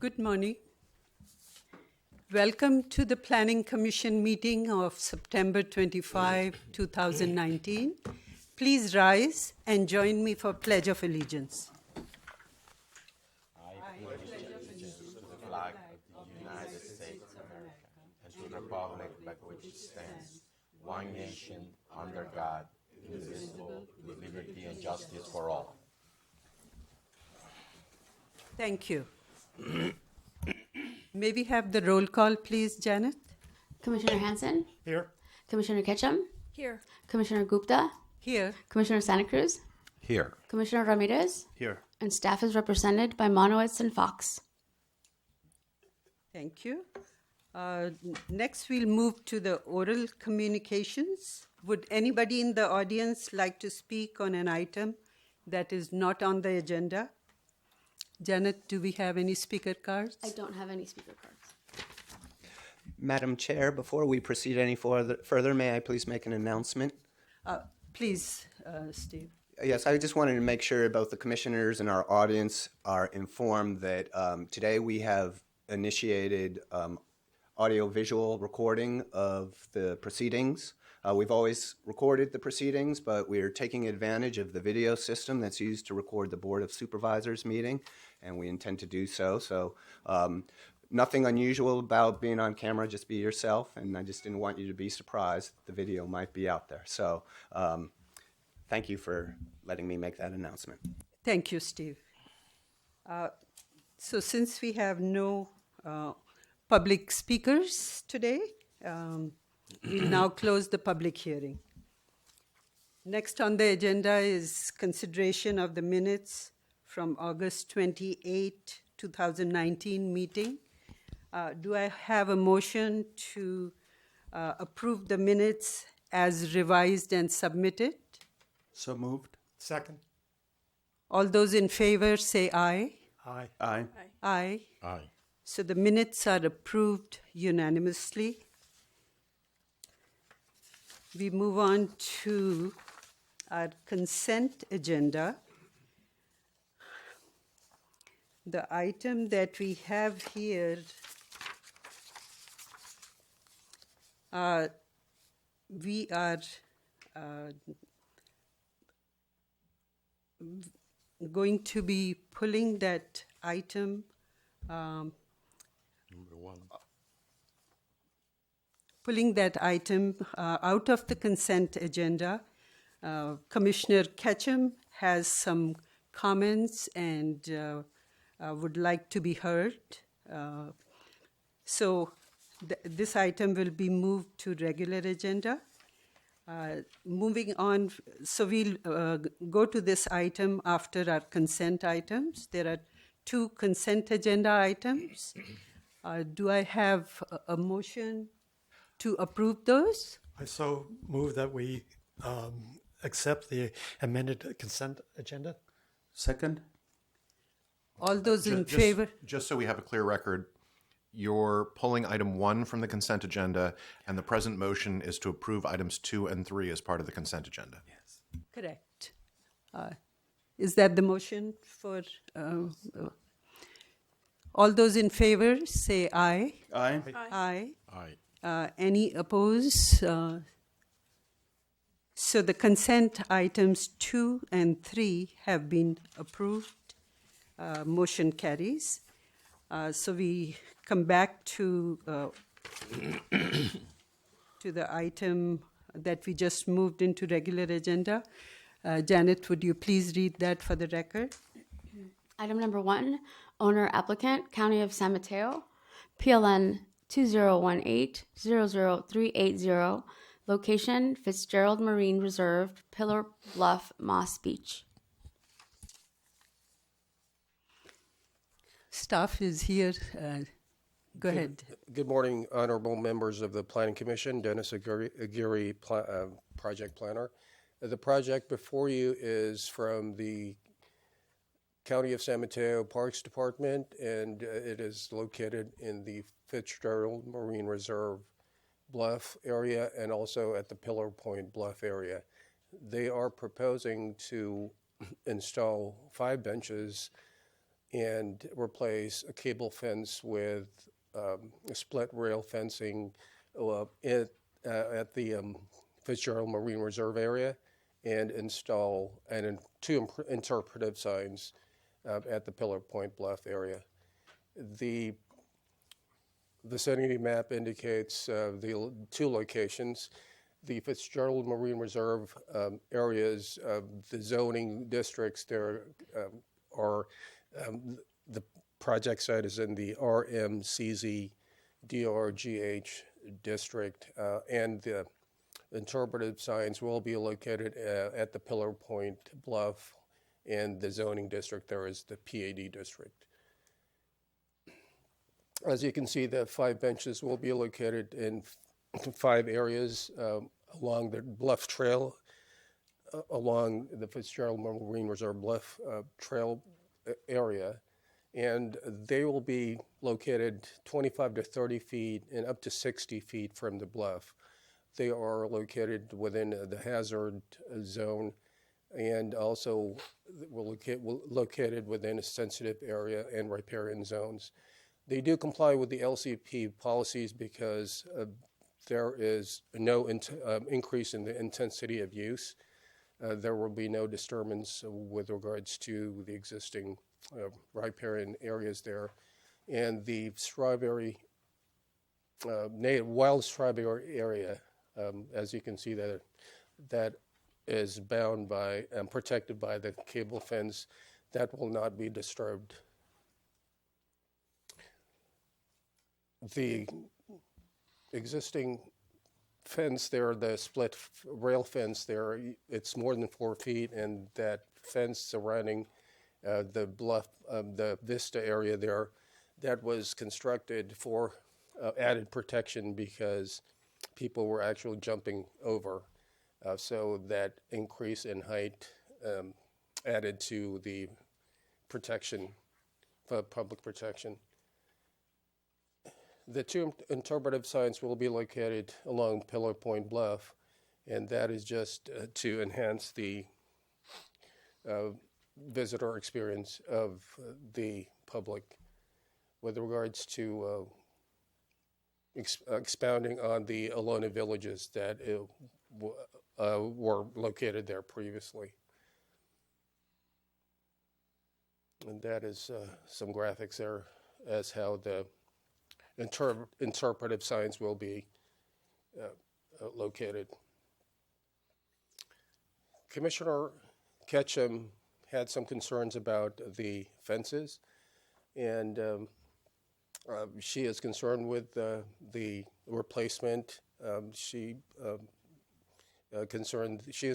Good morning. Welcome to the Planning Commission meeting of September 25, 2019. Please rise and join me for Pledge of Allegiance. I pledge allegiance to the flag of the United States of America and to the republic by which it stands, one nation, under God, indivisible, with liberty and justice for all. Thank you. May we have the roll call, please, Janet? Commissioner Hanson? Here. Commissioner Ketchum? Here. Commissioner Gupta? Here. Commissioner Santa Cruz? Here. Commissioner Ramirez? Here. And staff is represented by Monowitz and Fox. Thank you. Next, we'll move to the oral communications. Would anybody in the audience like to speak on an item that is not on the agenda? Janet, do we have any speaker cards? I don't have any speaker cards. Madam Chair, before we proceed any further, may I please make an announcement? Please, Steve. Yes, I just wanted to make sure both the commissioners and our audience are informed that today we have initiated audio-visual recording of the proceedings. We've always recorded the proceedings, but we're taking advantage of the video system that's used to record the Board of Supervisors meeting, and we intend to do so. So nothing unusual about being on camera, just be yourself, and I just didn't want you to be surprised the video might be out there. So thank you for letting me make that announcement. Thank you, Steve. So since we have no public speakers today, we'll now close the public hearing. Next on the agenda is consideration of the minutes from August 28, 2019 meeting. Do I have a motion to approve the minutes as revised and submitted? So moved. Second. All those in favor say aye. Aye. Aye. Aye. Aye. So the minutes are approved unanimously. We move on to our consent agenda. The item that we have here, we are going to be pulling that item. Number one. Pulling that item out of the consent agenda. Commissioner Ketchum has some comments and would like to be heard. So this item will be moved to regular agenda. Moving on, so we'll go to this item after our consent items. There are 2 consent agenda items. Do I have a motion to approve those? I so move that we accept the amended consent agenda. Second? All those in favor? Just so we have a clear record, you're pulling item 1 from the consent agenda, and the present motion is to approve items 2 and 3 as part of the consent agenda. Yes. Correct. Is that the motion for... all those in favor say aye. Aye. Aye. Aye. Any opposed? So the consent items 2 and 3 have been approved. Motion carries. So we come back to the item that we just moved into regular agenda. Janet, would you please read that for the record? Item number 1, owner applicant, County of San Mateo, PLN 2018-00380, location Fitzgerald Marine Reserve, Pillar Bluff, Moss Beach. Staff is here. Go ahead. Good morning, honorable members of the Planning Commission. Dennis Aguirre, project planner. The project before you is from the County of San Mateo Parks Department, and it is located in the Fitzgerald Marine Reserve Bluff area and also at the Pillar Point Bluff area. They are proposing to install 5 benches and replace a cable fence with a split rail fencing at the Fitzgerald Marine Reserve area, and install two interpretive signs at the Pillar Point Bluff area. The vicinity map indicates the two locations. The Fitzgerald Marine Reserve areas, the zoning districts there are, the project site is in the RMCZ DRGH district, and the interpretive signs will be located at the Pillar Point Bluff, and the zoning district there is the PAD district. As you can see, the 5 benches will be located in 5 areas along the Bluff Trail, along the Fitzgerald Marine Reserve Bluff Trail area, and they will be located 25 to 30 feet and up to 60 feet from the bluff. They are located within the hazard zone, and also located within a sensitive area and riparian zones. They do comply with the LCP policies because there is no increase in the intensity of use. There will be no disturbance with regards to the existing riparian areas there. And the strawberry, native wild strawberry area, as you can see, that is bound by and protected by the cable fence, that will not be disturbed. The existing fence there, the split rail fence there, it's more than 4 feet, and that fence surrounding the bluff, the vista area there, that was constructed for added protection because people were actually jumping over. So that increase in height added to the protection, public protection. The 2 interpretive signs will be located along Pillar Point Bluff, and that is just to enhance the visitor experience of the public with regards to expounding on the Alona villages that were located there previously. And that is some graphics there as how the interpretive signs will be located. Commissioner Ketchum had some concerns about the fences, and she is concerned with the replacement. She is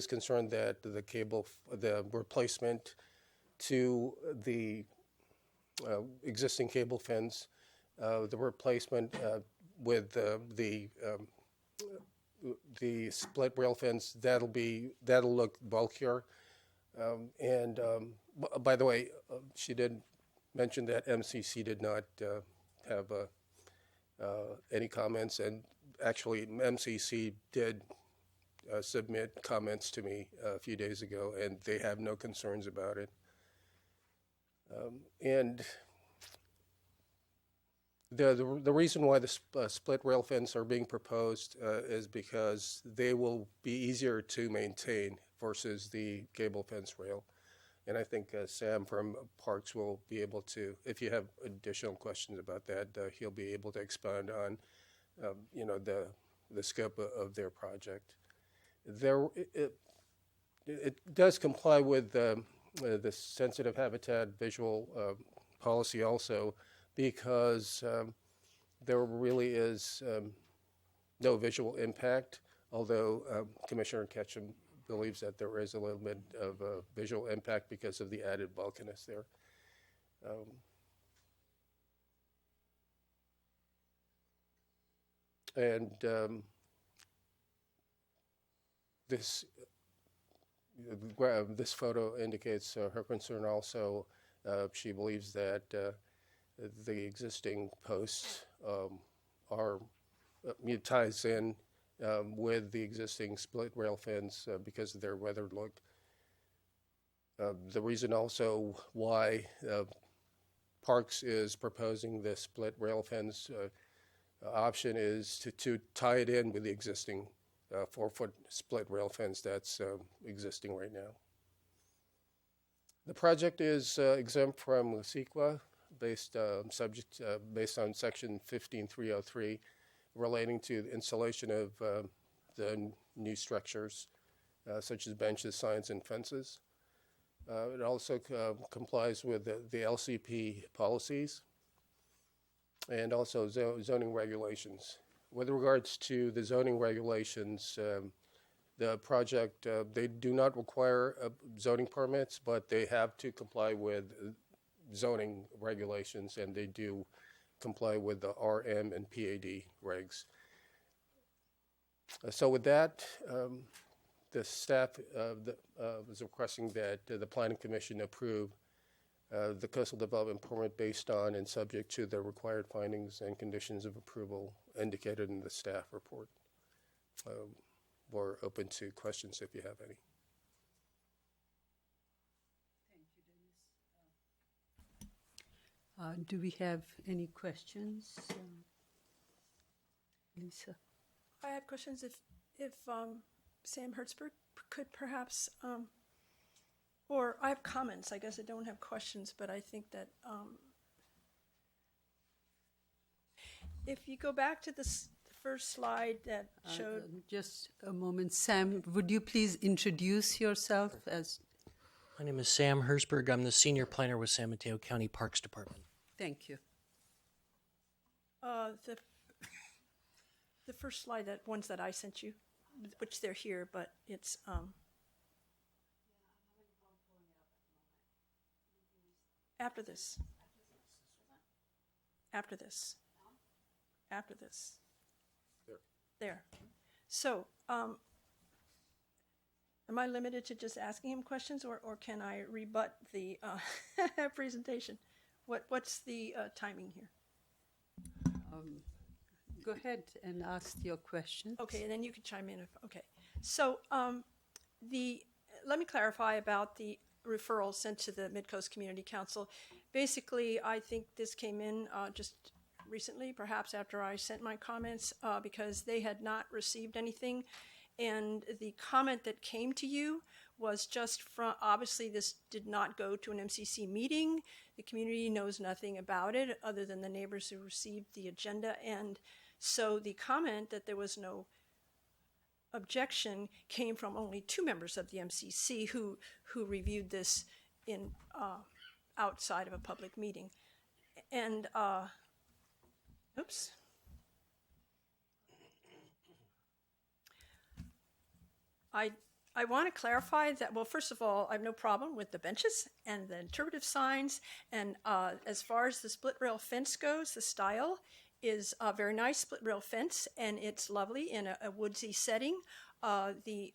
concerned that the replacement to the existing cable fence, the replacement with the split rail fence, that'll look bulkier. By the way, she did mention that MCC did not have any comments, and actually MCC did submit comments to me a few days ago, and they have no concerns about it. And the reason why the split rail fence are being proposed is because they will be easier to maintain versus the cable fence rail. And I think Sam from Parks will be able to, if you have additional questions about that, he'll be able to expound on, the scope of their project. It does comply with the sensitive habitat visual policy also, because there really is no visual impact, although Commissioner Ketchum believes that there is a little bit of a visual impact because of the added bulkiness there. This photo indicates her concern also. She believes that the existing posts ties in with the existing split rail fence because of their weathered look. The reason also why Parks is proposing the split rail fence option is to tie it in with the existing 4-foot split rail fence that's existing right now. The project is exempt from CEQA based on Section 15303 relating to the installation of the new structures such as benches, signs, and fences. It also complies with the LCP policies and also zoning regulations. With regards to the zoning regulations, the project, they do not require zoning permits, but they have to comply with zoning regulations, and they do comply with the RM and PAD regs. So with that, the staff was requesting that the Planning Commission approve the coastal development permit based on and subject to the required findings and conditions of approval indicated in the staff report. We're open to questions if you have any. Do we have any questions? Lisa? I have questions if Sam Hertzberg could perhaps, or I have comments. I guess I don't have questions, but I think that if you go back to the first slide that showed. Just a moment. Sam, would you please introduce yourself as... My name is Sam Hersberg. I'm the senior planner with San Mateo County Parks Department. Thank you. The first slide, that ones that I sent you, which they're here, but it's after this. After this. After this. There. So, am I limited to just asking him questions, or can I rebut the presentation? What's the timing here? Go ahead and ask your question. Okay, and then you can chime in. Okay. So, let me clarify about the referral sent to the Mid-Coast Community Council. Basically, I think this came in just recently, perhaps after I sent my comments, because they had not received anything. And the comment that came to you was just from, obviously this did not go to an MCC meeting. The community knows nothing about it other than the neighbors who received the agenda. And so the comment that there was no objection came from only 2 members of the MCC who reviewed this in outside of a public meeting. And oops. I want to clarify that, well, first of all, I have no problem with the benches and the interpretive signs. And as far as the split rail fence goes, the style is a very nice split rail fence, and it's lovely in a woodsy setting. The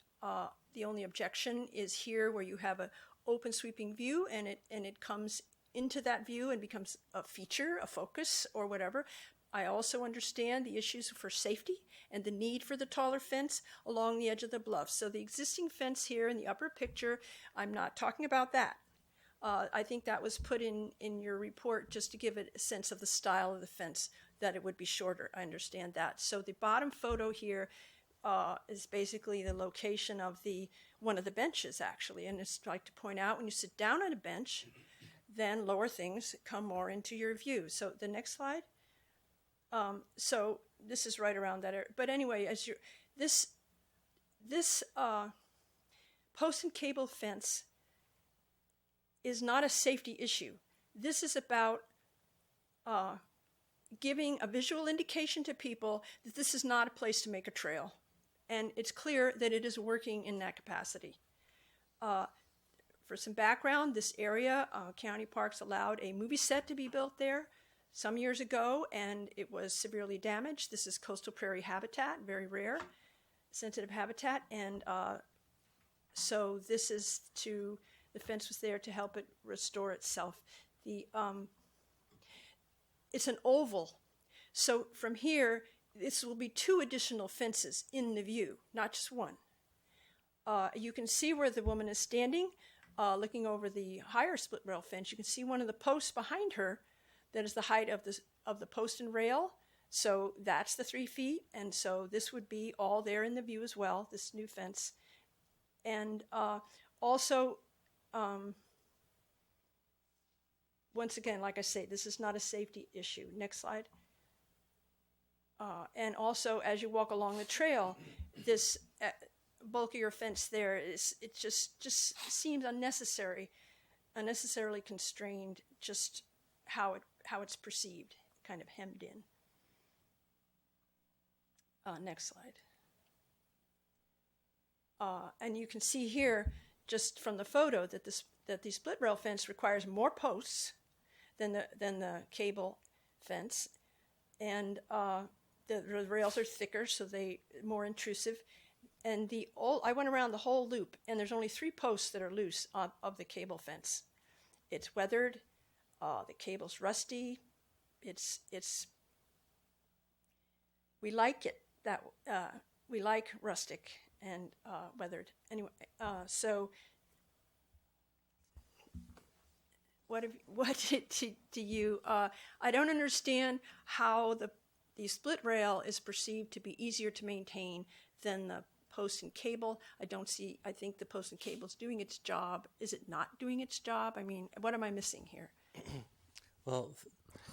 only objection is here where you have an open sweeping view, and it comes into that view and becomes a feature, a focus, or whatever. I also understand the issues for safety and the need for the taller fence along the edge of the bluff. So the existing fence here in the upper picture, I'm not talking about that. I think that was put in your report just to give it a sense of the style of the fence, that it would be shorter. I understand that. So the bottom photo here is basically the location of one of the benches, actually. And it's like to point out, when you sit down on a bench, then lower things come more into your view. So the next slide. So this is right around that area. But anyway, as this post and cable fence is not a safety issue. This is about giving a visual indication to people that this is not a place to make a trail. And it's clear that it is working in that capacity. For some background, this area, County Parks allowed a movie set to be built there some years ago, and it was severely damaged. This is coastal prairie habitat, very rare, sensitive habitat, and so this is the fence was there to help it restore itself. It's an oval, so from here, this will be 2 additional fences in the view, not just one. You can see where the woman is standing, looking over the higher split rail fence. You can see one of the posts behind her that is the height of the post and rail. So that's the 3 feet, and so this would be all there in the view as well, this new fence. And also, once again, like I say, this is not a safety issue. Next slide. And also, as you walk along the trail, this bulkier fence there it just seems unnecessarily constrained. Just how it's perceived, kind of hemmed in. Next slide. And you can see here, just from the photo, that the split rail fence requires more posts than the cable fence, and the rails are thicker, so they more intrusive. And I went around the whole loop, and there's only 3 posts that are loose of the cable fence. It's weathered. The cable's rusty. We like it that we like rustic and weathered. Anyway, so what do you? I don't understand how the split rail is perceived to be easier to maintain than the post and cable. I think the post and cable is doing its job. Is it not doing its job? I mean, what am I missing here? Well,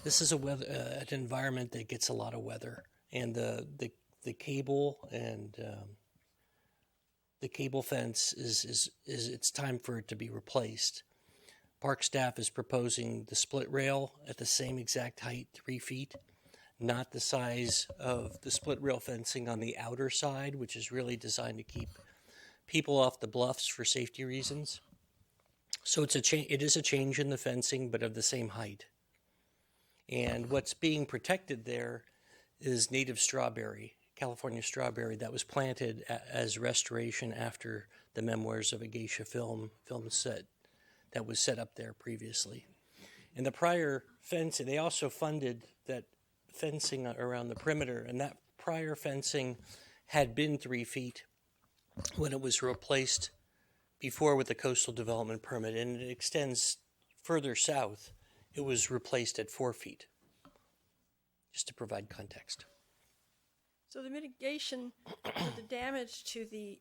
this is an environment that gets a lot of weather, and the cable and the cable fence is it's time for it to be replaced. Park staff is proposing the split rail at the same exact height, 3 feet, not the size of the split rail fencing on the outer side, which is really designed to keep people off the bluffs for safety reasons. So it is a change in the fencing, but of the same height. And what's being protected there is native strawberry, California strawberry, that was planted as restoration after the Memoirs of a Geisha film set that was set up there previously. And the prior fencing, they also funded that fencing around the perimeter, and that prior fencing had been 3 feet when it was replaced before with the coastal development permit, and it extends further south. It was replaced at 4 feet, just to provide context. So the mitigation for the damage to the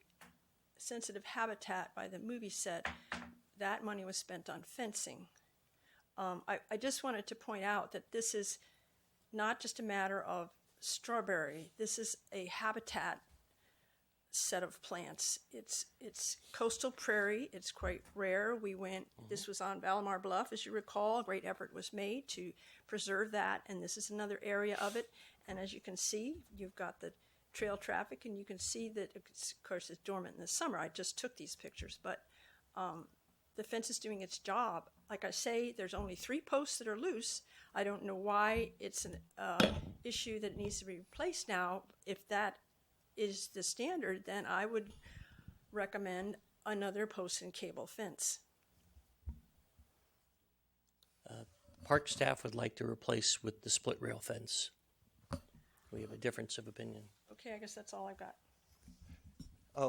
sensitive habitat by the movie set, that money was spent on fencing. I just wanted to point out that this is not just a matter of strawberry. This is a habitat set of plants. It's coastal prairie. It's quite rare. This was on Valamar Bluff, as you recall. A great effort was made to preserve that, and this is another area of it. And as you can see, you've got the trail traffic, and you can see that, of course, it's dormant in the summer. I just took these pictures, but the fence is doing its job. Like I say, there's only 3 posts that are loose. I don't know why it's an issue that needs to be replaced now. If that is the standard, then I would recommend another post and cable fence. Park staff would like to replace with the split rail fence. We have a difference of opinion. Okay, I guess that's all I've got.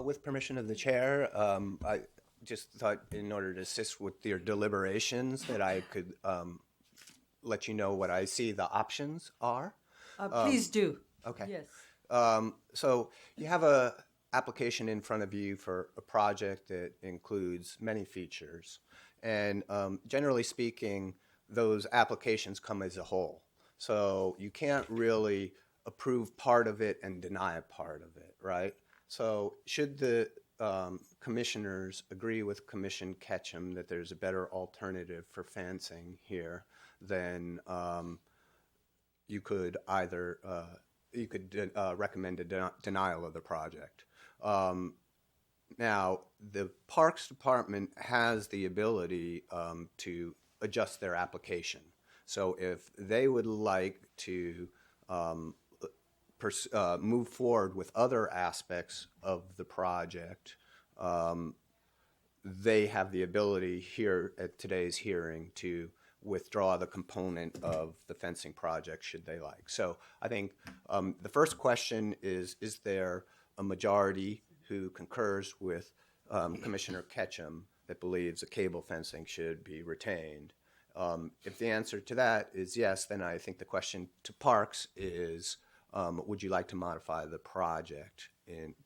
With permission of the chair, I just thought in order to assist with your deliberations that I could let you know what I see the options are. Please do. Okay. Yes. So you have a application in front of you for a project that includes many features. And generally speaking, those applications come as a whole. So you can't really approve part of it and deny a part of it, right? So should the commissioners agree with Commission Ketchum that there's a better alternative for fencing here, then you could either recommend a denial of the project. Now, the Parks Department has the ability to adjust their application. So if they would like to move forward with other aspects of the project, they have the ability here at today's hearing to withdraw the component of the fencing project should they like. So I think the first question is there a majority who concurs with Commissioner Ketchum that believes a cable fencing should be retained? If the answer to that is yes, then I think the question to Parks is, would you like to modify the project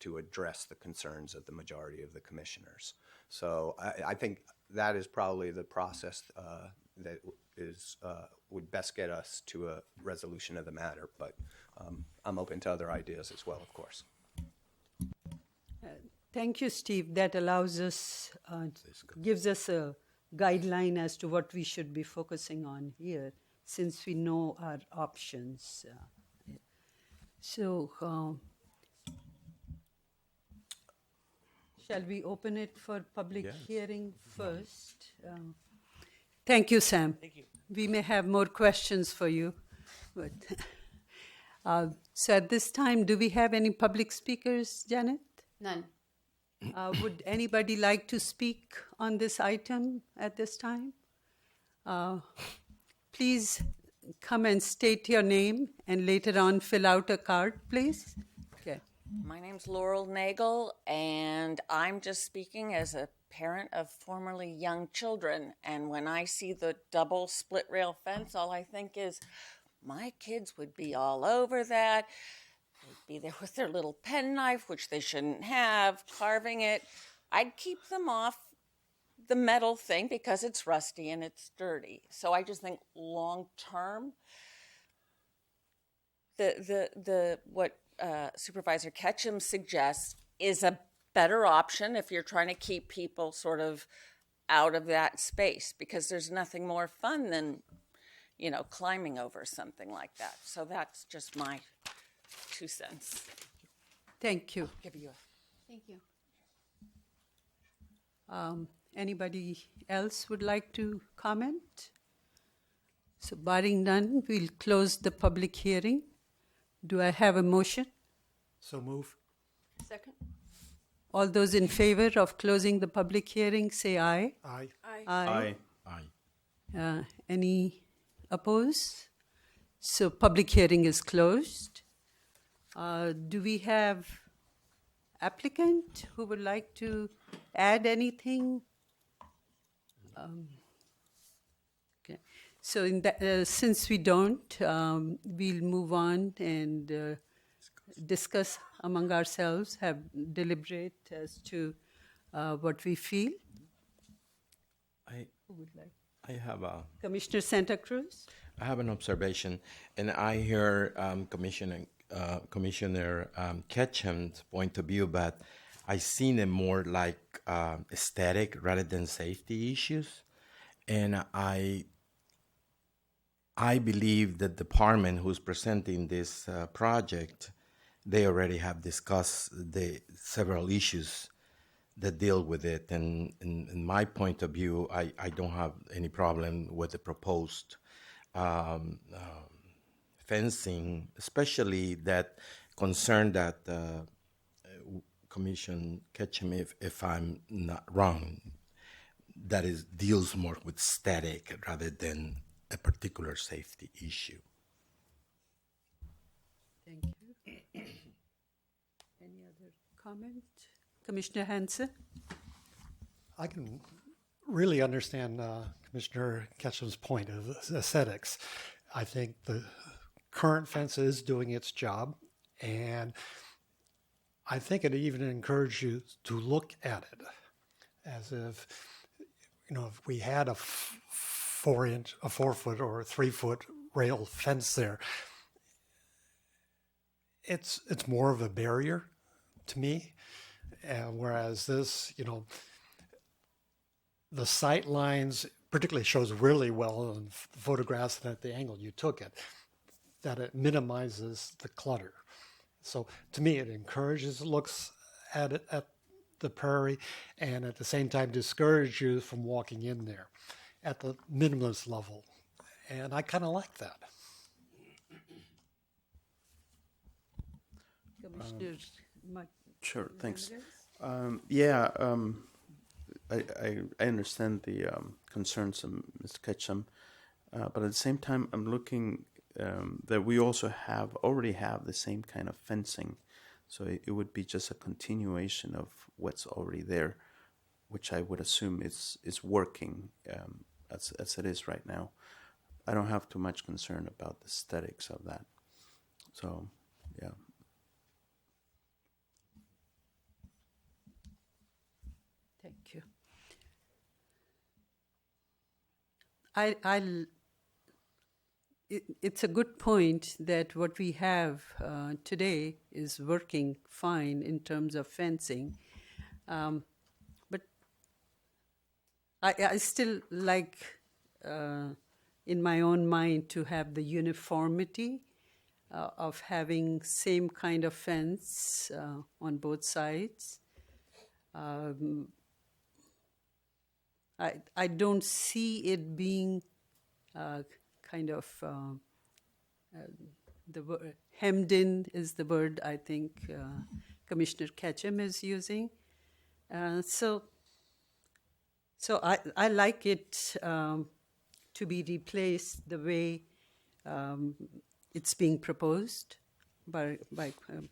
to address the concerns of the majority of the commissioners? So I think that is probably the process that would best get us to a resolution of the matter. But I'm open to other ideas as well, of course. Thank you, Steve. That allows us, gives us a guideline as to what we should be focusing on here, since we know our options. So, shall we open it for public hearing first? Thank you, Sam. Thank you. We may have more questions for you. But so at this time, do we have any public speakers, Janet? None. Would anybody like to speak on this item at this time? Please come and state your name and later on fill out a card, please. Okay. My name's Laurel Nagel, and I'm just speaking as a parent of formerly young children. And when I see the double split rail fence, all I think is, my kids would be all over that. They'd be there with their little penknife, which they shouldn't have, carving it. I'd keep them off the metal thing because it's rusty and it's dirty. So I just think long term, what Supervisor Ketchum suggests is a better option if you're trying to keep people sort of out of that space, because there's nothing more fun than, climbing over something like that. So that's just my 2 cents. Thank you. Give you Thank you. Anybody else would like to comment? So barring none, we'll close the public hearing. Do I have a motion? So move. Second? All those in favor of closing the public hearing, say aye. Aye. Aye. Aye. Any opposed? So public hearing is closed. Do we have applicant who would like to add anything? Okay. So in that, since we don't, we'll move on and discuss among ourselves, have deliberate as to what we feel. Who would like? I have Commissioner Santa Cruz? I have an observation, and I hear Commissioner Ketchum's point of view, but I seen it more like aesthetic rather than safety issues, and I believe the department who's presenting this project, they already have discussed the several issues that deal with it, and in my point of view, I don't have any problem with the proposed fencing, especially that concern that Commissioner Ketchum, if I'm not wrong, that is deals more with static rather than a particular safety issue. Thank you. Any other comment? Commissioner Hanson? I can really understand Commissioner Ketchum's point of aesthetics. I think the current fence is doing its job, and I think it even encourages you to look at it as if, if we had a 4-foot or a 3-foot rail fence there, it's more of a barrier to me. Whereas this, the sight lines particularly shows really well in the photographs and at the angle you took it, that it minimizes the clutter. So to me, it encourages looks at it, at the prairie, and at the same time discourages you from walking in there at the minimalist level. And I kind of like that. Commissioner Sure, thanks. I understand the concerns of Mr. Ketchum, but at the same time, I'm looking that we also already have the same kind of fencing, so it would be just a continuation of what's already there, which I would assume is working as it is right now. I don't have too much concern about the aesthetics of that. So, yeah. Thank you. It's a good point that what we have today is working fine in terms of fencing. But I still like, in my own mind, to have the uniformity of having same kind of fence on both sides. I don't see it being kind of the word hemmed in is the word I think Commissioner Ketchum is using. So I like it to be replaced the way it's being proposed by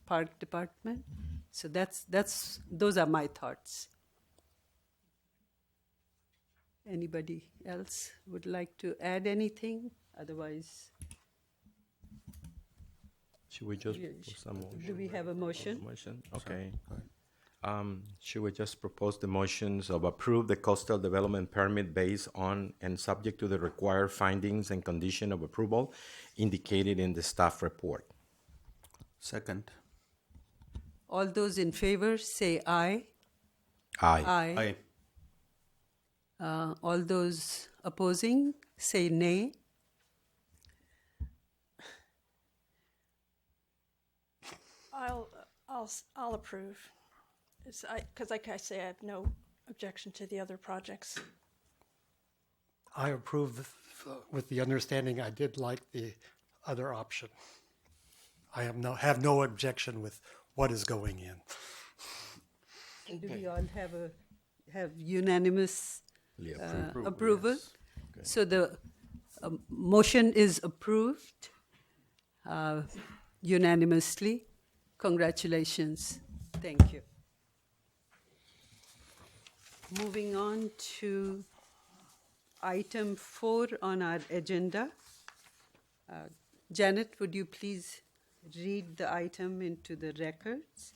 Park Department. So those are my thoughts. Anybody else would like to add anything? Otherwise, Should we just put some motion? do we have a motion? Okay. Should we just propose the motions of approve the coastal development permit based on and subject to the required findings and condition of approval indicated in the staff report? Second. All those in favor say aye. Aye. Aye. All those opposing say nay. I'll approve. Because like I say, I have no objection to the other projects. I approve with the understanding I did like the other option. I have no objection with what is going in. And do we all have unanimous approval? Yes. Okay. So the motion is approved unanimously. Congratulations. Thank you. Moving on to item 4 on our agenda. Janet, would you please read the item into the records?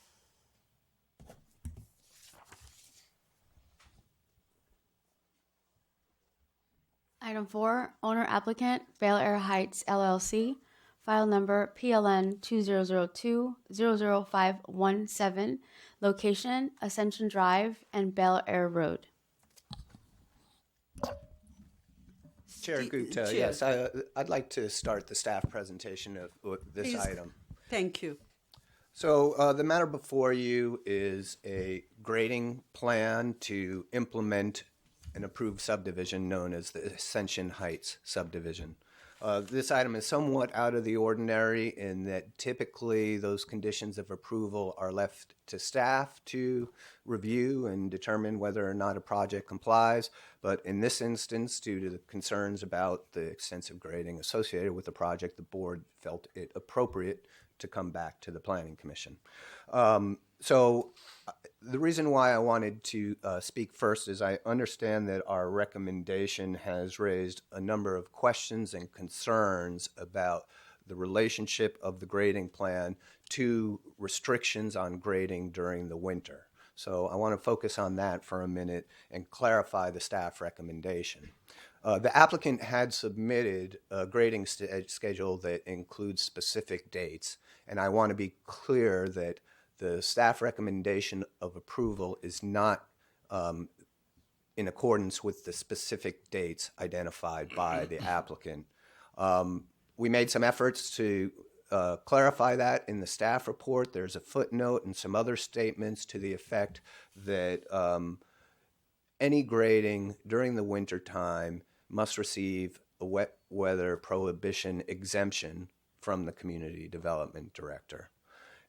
Item 4, owner applicant, Bel Air Heights LLC, file number PLN 2002-00517, location Ascension Drive and Bel Air Road. Chair Gupta, Chair. yes, I'd like to start the staff presentation of this Please. item. Thank you. So the matter before you is a grading plan to implement an approved subdivision known as the Ascension Heights subdivision. This item is somewhat out of the ordinary in that typically those conditions of approval are left to staff to review and determine whether or not a project complies. But in this instance, due to the concerns about the extensive grading associated with the project, the board felt it appropriate to come back to the Planning Commission. So the reason why I wanted to speak first is I understand that our recommendation has raised a number of questions and concerns about the relationship of the grading plan to restrictions on grading during the winter. So I want to focus on that for a minute and clarify the staff recommendation. The applicant had submitted a grading schedule that includes specific dates, and I want to be clear that the staff recommendation of approval is not in accordance with the specific dates identified by the applicant. We made some efforts to clarify that in the staff report. There's a footnote and some other statements to the effect that any grading during the winter time must receive a wet weather prohibition exemption from the community development director.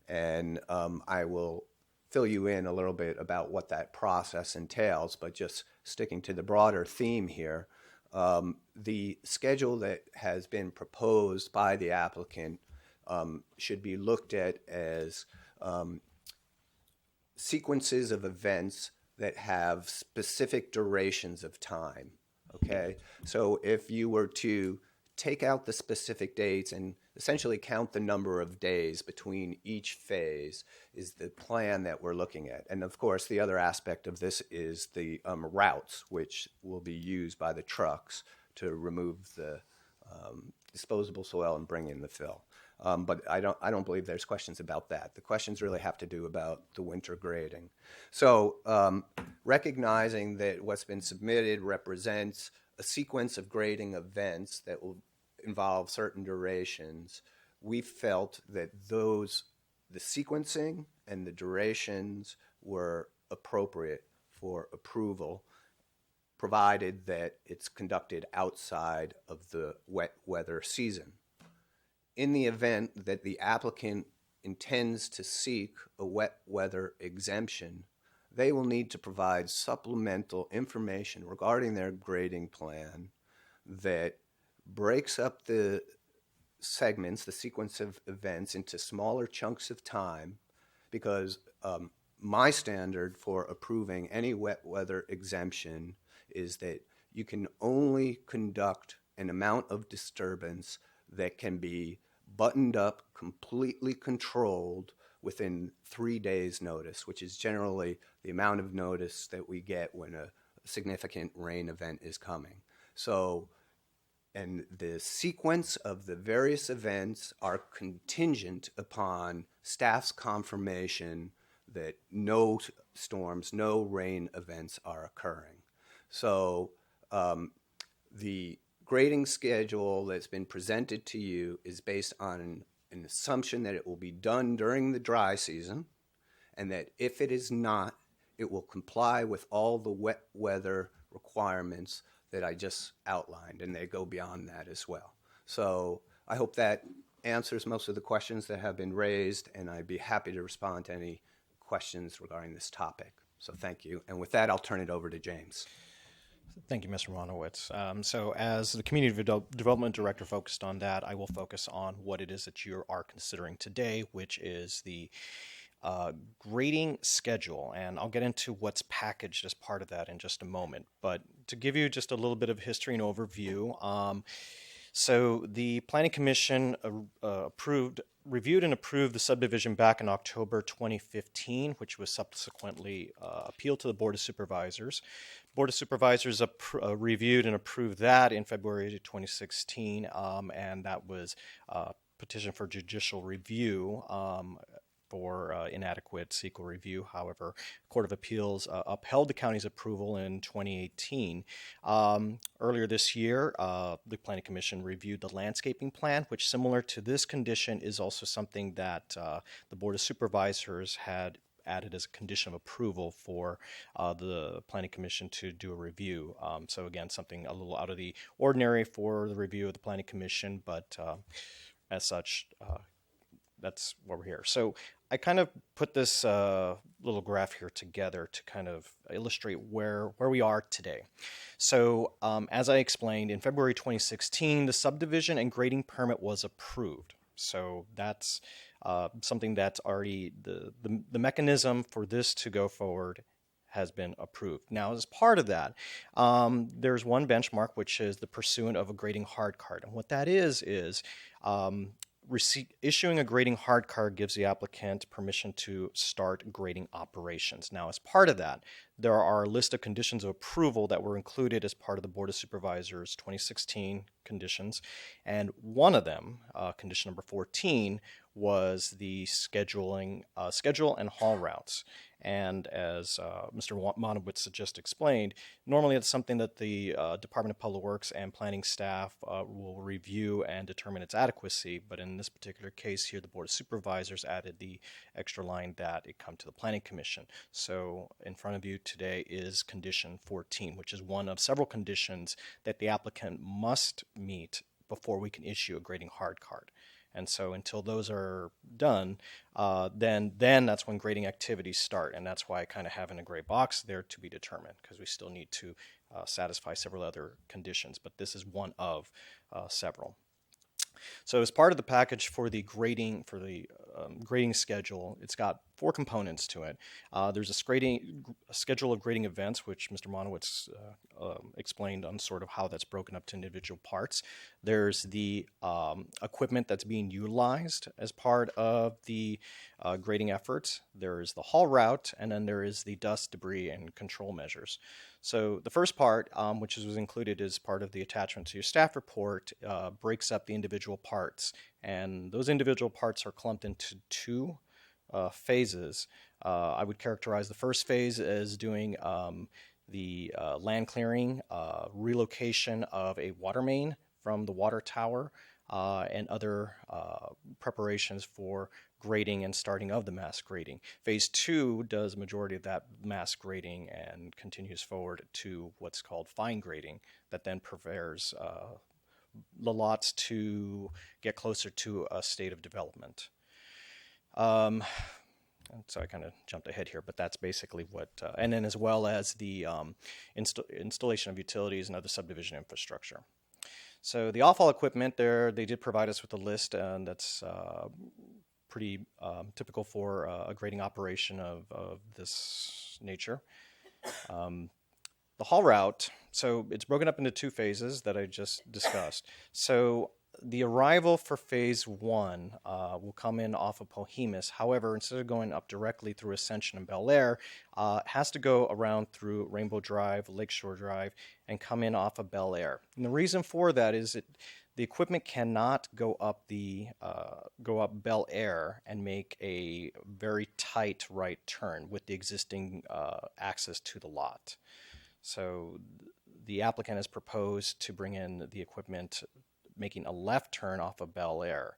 And I will fill you in a little bit about what that process entails, but just sticking to the broader theme here, the schedule that has been proposed by the applicant should be looked at as sequences of events that have specific durations of time. Okay, so if you were to take out the specific dates and essentially count the number of days between each phase is the plan that we're looking at. And of course, the other aspect of this is the routes, which will be used by the trucks to remove the disposable soil and bring in the fill. But I don't believe there's questions about that. The questions really have to do about the winter grading. So recognizing that what's been submitted represents a sequence of grading events that will involve certain durations, we felt that the sequencing and the durations were appropriate for approval, provided that it's conducted outside of the wet weather season. In the event that the applicant intends to seek a wet weather exemption, they will need to provide supplemental information regarding their grading plan that breaks up the segments, the sequence of events, into smaller chunks of time, because my standard for approving any wet weather exemption is that you can only conduct an amount of disturbance that can be buttoned up, completely controlled within 3 days' notice, which is generally the amount of notice that we get when a significant rain event is coming. So, and the sequence of the various events are contingent upon staff's confirmation that no storms, no rain events are occurring. So the grading schedule that's been presented to you is based on an assumption that it will be done during the dry season, and that if it is not, it will comply with all the wet weather requirements that I just outlined, and they go beyond that as well. So I hope that answers most of the questions that have been raised, and I'd be happy to respond to any questions regarding this topic. So thank you. And with that, I'll turn it over to James. Thank you, Mr. Monowitz. So as the Community Development Director focused on that, I will focus on what it is that you are considering today, which is the grading schedule. And I'll get into what's packaged as part of that in just a moment. But to give you just a little bit of history and overview, so the Planning Commission reviewed and approved the subdivision back in October 2015, which was subsequently appealed to the Board of Supervisors. Board of Supervisors reviewed and approved that in February 2016, and that was a petition for judicial review for inadequate CEQA review. However, Court of Appeals upheld the county's approval in 2018. Earlier this year, the Planning Commission reviewed the landscaping plan, which, similar to this condition, is also something that the Board of Supervisors had added as a condition of approval for the Planning Commission to do a review. So again, something a little out of the ordinary for the review of the Planning Commission, but as such, that's why we're here. So I kind of put this little graph here together to kind of illustrate where we are today. So as I explained, in February 2016, the subdivision and grading permit was approved. So that's something that's already, the mechanism for this to go forward has been approved. Now, as part of that, there's one benchmark, which is the pursuant of a grading hard card. And what that is issuing a grading hard card gives the applicant permission to start grading operations. Now, as part of that, there are a list of conditions of approval that were included as part of the Board of Supervisors 2016 conditions, and one of them, condition number 14, was the schedule and haul routes. And as Mr. Monowitz just explained, normally it's something that the Department of Public Works and planning staff will review and determine its adequacy. But in this particular case here, the Board of Supervisors added the extra line that it come to the Planning Commission. So in front of you today is condition 14, which is one of several conditions that the applicant must meet before we can issue a grading hard card. And so until those are done, then that's when grading activities start. And that's why I kind of have in a gray box there to be determined, because we still need to satisfy several other conditions. But this is one of several. So as part of the package for the grading schedule, it's got four components to it. There's a schedule of grading events, which Mr. Monowitz explained on sort of how that's broken up to individual parts. There's the equipment that's being utilized as part of the grading efforts. There's the haul route, and then there is the dust, debris, and control measures. So the first part, which was included as part of the attachment to your staff report, breaks up the individual parts. And those individual parts are clumped into two phases. I would characterize the first phase as doing the land clearing, relocation of a water main from the water tower, and other preparations for grading and starting of the mass grading. Phase 2 does majority of that mass grading and continues forward to what's called fine grading that then prepares the lots to get closer to a state of development. So I kind of jumped ahead here, but that's basically what, and then as well as the installation of utilities and other subdivision infrastructure. So the off-haul equipment there, they did provide us with a list, and that's pretty typical for a grading operation of this nature. The haul route, so it's broken up into two phases that I just discussed. So the arrival for phase 1 will come in off of Pohemus. However, instead of going up directly through Ascension and Bel Air, it has to go around through Rainbow Drive, Lakeshore Drive, and come in off of Bel Air. And the reason for that is the equipment cannot go up Bel Air and make a very tight right turn with the existing access to the lot. So the applicant has proposed to bring in the equipment making a left turn off of Bel Air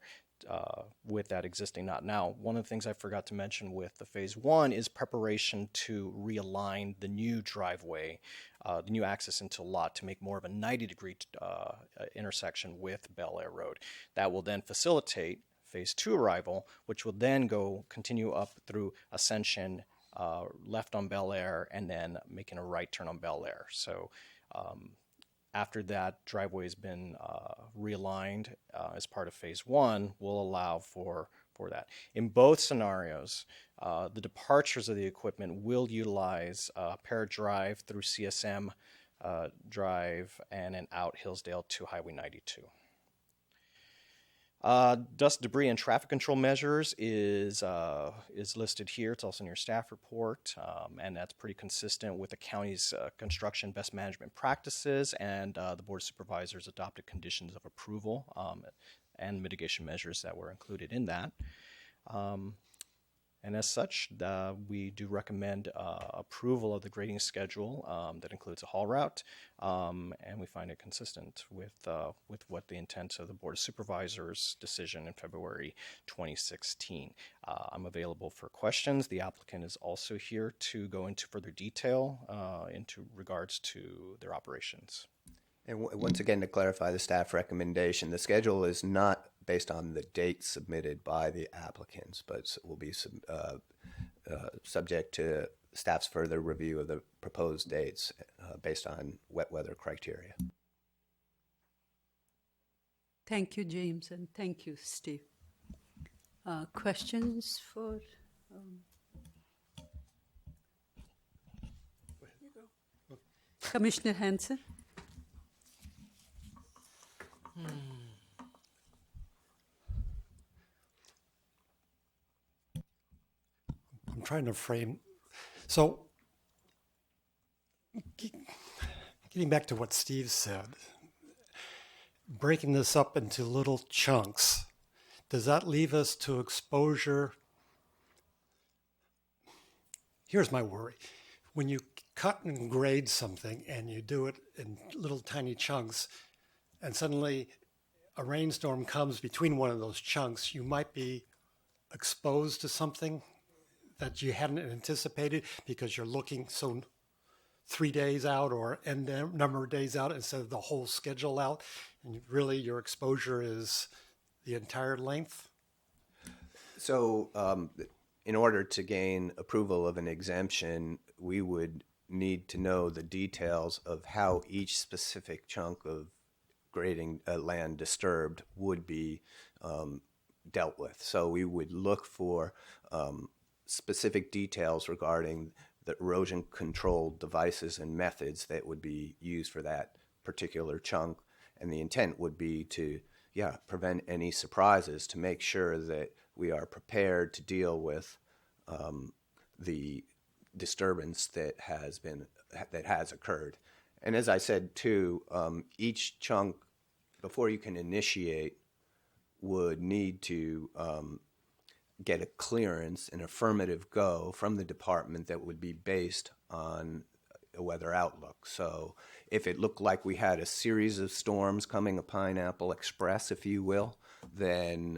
with that existing knot. Now, one of the things I forgot to mention with the phase 1 is preparation to realign the new driveway, the new access into lot to make more of a 90-degree intersection with Bel Air Road. That will then facilitate phase 2 arrival, which will then continue up through Ascension, left on Bel Air, and then making a right turn on Bel Air. So after that driveway has been realigned as part of phase 1, will allow for that. In both scenarios, the departures of the equipment will utilize Parrot Drive through CSM Drive and then out Hillsdale to Highway 92. Dust, debris, and traffic control measures is listed here. It's also in your staff report, and that's pretty consistent with the county's construction best management practices and the Board of Supervisors adopted conditions of approval and mitigation measures that were included in that. And as such, we do recommend approval of the grading schedule that includes a haul route, and we find it consistent with what the intent of the Board of Supervisors decision in February 2016. I'm available for questions. The applicant is also here to go into further detail into regards to their operations. And once again, to clarify the staff recommendation, the schedule is not based on the dates submitted by the applicants, but will be subject to staff's further review of the proposed dates based on wet weather criteria. Thank you, James, and thank you, Steve. Questions for... Commissioner Hanson? I'm trying to frame. So, getting back to what Steve said, breaking this up into little chunks, does that leave us to exposure? Here's my worry. When you cut and grade something and you do it in little tiny chunks, and suddenly a rainstorm comes between one of those chunks, you might be exposed to something that you hadn't anticipated because you're looking 3 days out or n number of days out instead of the whole schedule out, and really your exposure is the entire length? So in order to gain approval of an exemption, we would need to know the details of how each specific chunk of grading land disturbed would be dealt with. So we would look for specific details regarding the erosion control devices and methods that would be used for that particular chunk. And the intent would be to, prevent any surprises, to make sure that we are prepared to deal with the disturbance that has occurred. And as I said too, each chunk, before you can initiate, would need to get a clearance, an affirmative go from the department that would be based on a weather outlook. So if it looked like we had a series of storms coming a Pineapple Express, if you will, then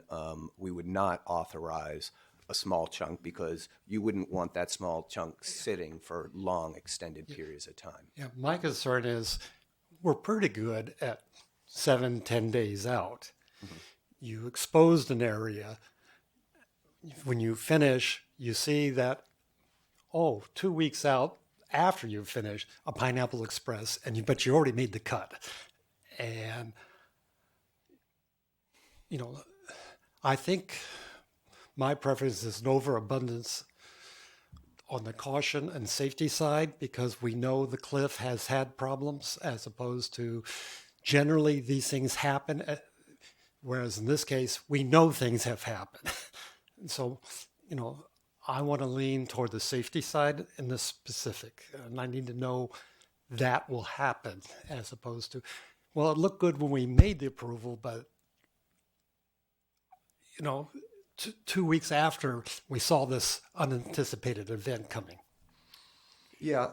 we would not authorize a small chunk, because you wouldn't want that small chunk sitting for long extended periods of time. Yeah, my concern is we're pretty good at 7-10 days out. Mm-hmm. You exposed an area. When you finish, you see that, 2 weeks out after you finish, a Pineapple Express, but you already made the cut. And, I think my preference is an overabundance on the caution and safety side, because we know the cliff has had problems, as opposed to generally these things happen, whereas in this case, we know things have happened. So, I want to lean toward the safety side in this specific, and I need to know that will happen, as opposed to, well, it looked good when we made the approval, but, 2 weeks after, we saw this unanticipated event coming. Yeah.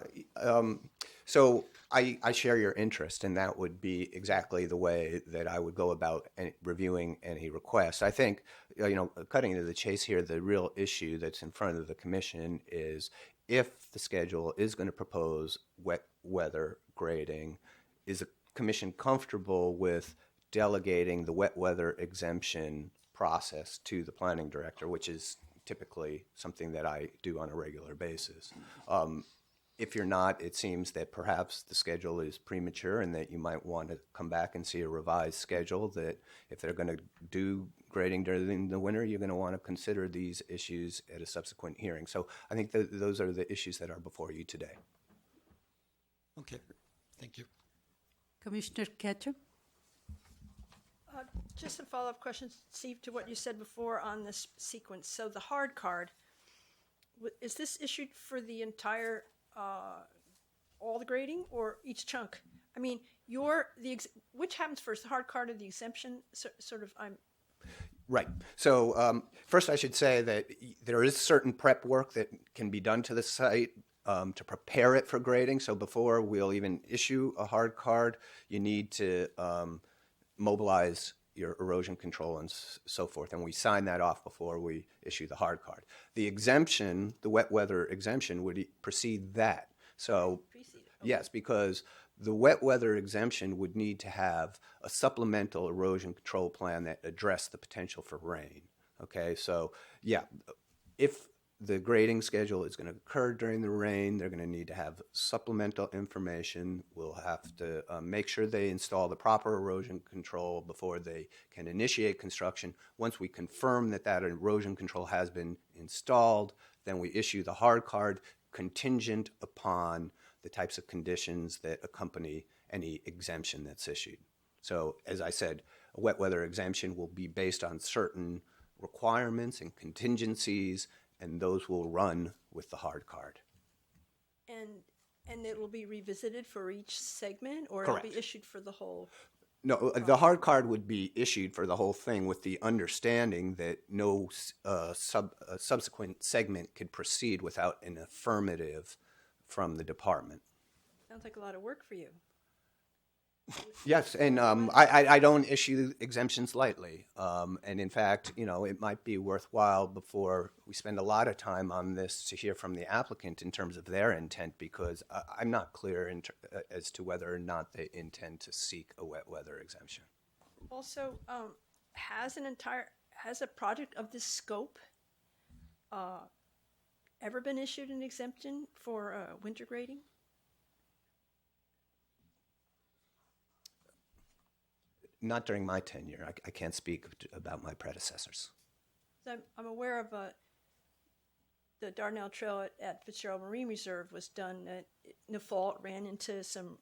So I share your interest, and that would be exactly the way that I would go about reviewing any request. I think, cutting to the chase here, the real issue that's in front of the commission is, if the schedule is going to propose wet weather grading, is the commission comfortable with delegating the wet weather exemption process to the planning director, which is typically something that I do on a regular basis. If you're not, it seems that perhaps the schedule is premature and that you might want to come back and see a revised schedule, that if they're going to do grading during the winter, you're going to want to consider these issues at a subsequent hearing. So I think those are the issues that are before you today. Okay, thank you. Commissioner Ketchum? Just some follow-up questions, Steve, to what you said before on this sequence. So the hard card, is this issued for the entire, all the grading, or each chunk? I mean, which happens first, the hard card or the exemption? Right. So first I should say that there is certain prep work that can be done to the site to prepare it for grading. So before we'll even issue a hard card, you need to mobilize your erosion control and so forth, and we sign that off before we issue the hard card. The exemption, the wet weather exemption, would precede that. So, yes, because the wet weather exemption would need to have a supplemental erosion control plan that addressed the potential for rain. Okay, so yeah, if the grading schedule is going to occur during the rain, they're going to need to have supplemental information. We'll have to make sure they install the proper erosion control before they can initiate construction. Once we confirm that that erosion control has been installed, then we issue the hard card contingent upon the types of conditions that accompany any exemption that's issued. So as I said, a wet weather exemption will be based on certain requirements and contingencies, and those will run with the hard card. And it will be revisited for each segment, or Correct. It'll be issued for the whole? No, the hard card would be issued for the whole thing, with the understanding that no subsequent segment could proceed without an affirmative from the department. Sounds like a lot of work for you. Yes, and I don't issue exemptions lightly. And in fact, it might be worthwhile, before we spend a lot of time on this, to hear from the applicant in terms of their intent, because I'm not clear as to whether or not they intend to seek a wet weather exemption. Also, has a project of this scope ever been issued an exemption for winter grading? Not during my tenure. I can't speak about my predecessors. I'm aware of the Dardanelle Trail at Fitzgerald Marine Reserve was done in the fall. It ran into some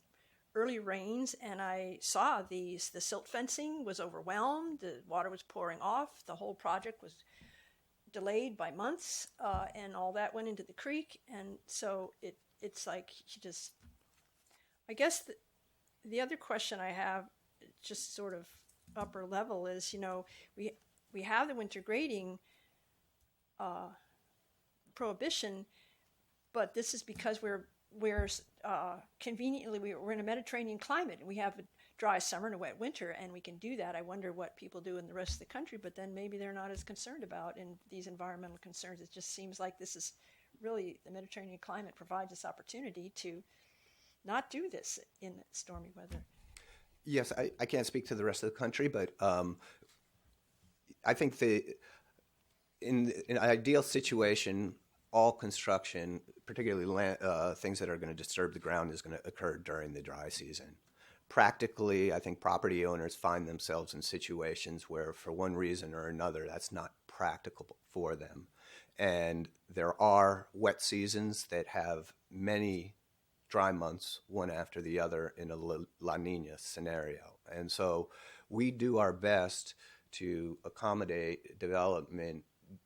early rains, and I saw the silt fencing was overwhelmed. The water was pouring off. The whole project was delayed by months, and all that went into the creek. And so it's like you just, I guess the other question I have, just sort of upper level, is, you know, we have the winter grading prohibition, but this is because we're conveniently we're in a Mediterranean climate, and we have a dry summer and a wet winter, and we can do that. I wonder what people do in the rest of the country, but then maybe they're not as concerned about in these environmental concerns. It just seems like this is really, the Mediterranean climate provides this opportunity to not do this in stormy weather. Yes, I can't speak to the rest of the country, but I think in an ideal situation, all construction, particularly things that are going to disturb the ground, is going to occur during the dry season. Practically, I think property owners find themselves in situations where, for one reason or another, that's not practical for them. And there are wet seasons that have many dry months, one after the other, in a La Nina scenario. And so we do our best to accommodate development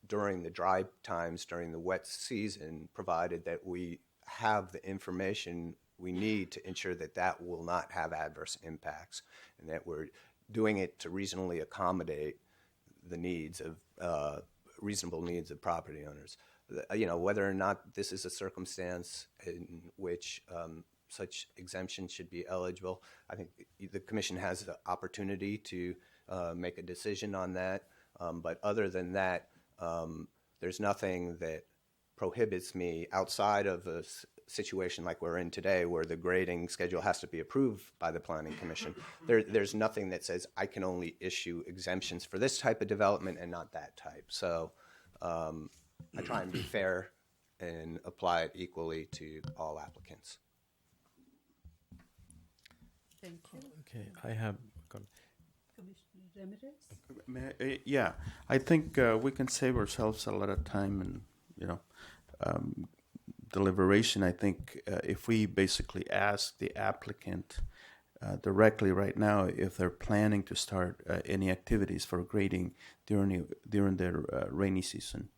during the dry times, during the wet season, provided that we have the information we need to ensure that that will not have adverse impacts, and that we're doing it to reasonably accommodate the needs of reasonable needs of property owners. You know, whether or not this is a circumstance in which such exemption should be eligible, I think the Commission has the opportunity to make a decision on that. But other than that, there's nothing that prohibits me, outside of a situation like we're in today, where the grading schedule has to be approved by the Planning Commission. There's nothing that says I can only issue exemptions for this type of development and not that type. So I try and be fair and apply it equally to all applicants. Thank you. Okay, I have. Commissioner Ramirez? Yeah, I think we can save ourselves a lot of time and deliberation. I think if we basically ask the applicant directly right now if they're planning to start any activities for grading during their rainy season,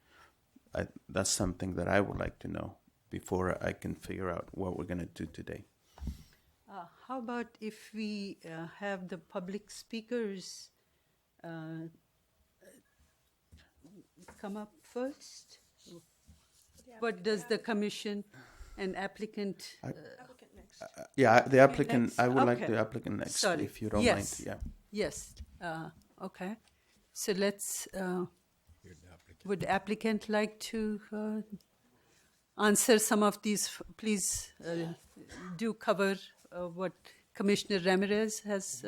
that's something that I would like to know before I can figure out what we're going to do today. How about if we have the public speakers come up first? What does the Commission and applicant? Applicant next. Yeah, the applicant. Next? I would like Okay. the applicant next, Sorry. if you don't Yes. mind. Yeah. Yes. Okay. So let's. Would applicant like to answer some of these? Please do cover what Commissioner Ramirez has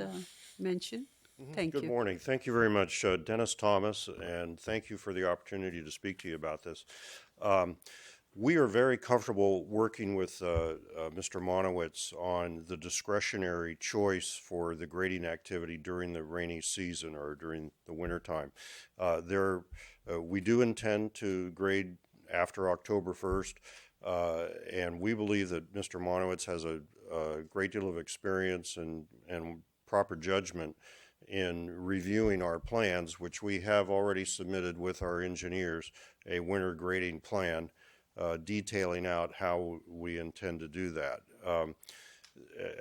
mentioned. Thank you. Good morning. Thank you very much, Dennis Thomas, and thank you for the opportunity to speak to you about this. We are very comfortable working with Mr. Monowitz on the discretionary choice for the grading activity during the rainy season or during the winter time. We do intend to grade after October 1st, and we believe that Mr. Monowitz has a great deal of experience and proper judgment in reviewing our plans, which we have already submitted with our engineers, a winter grading plan detailing out how we intend to do that.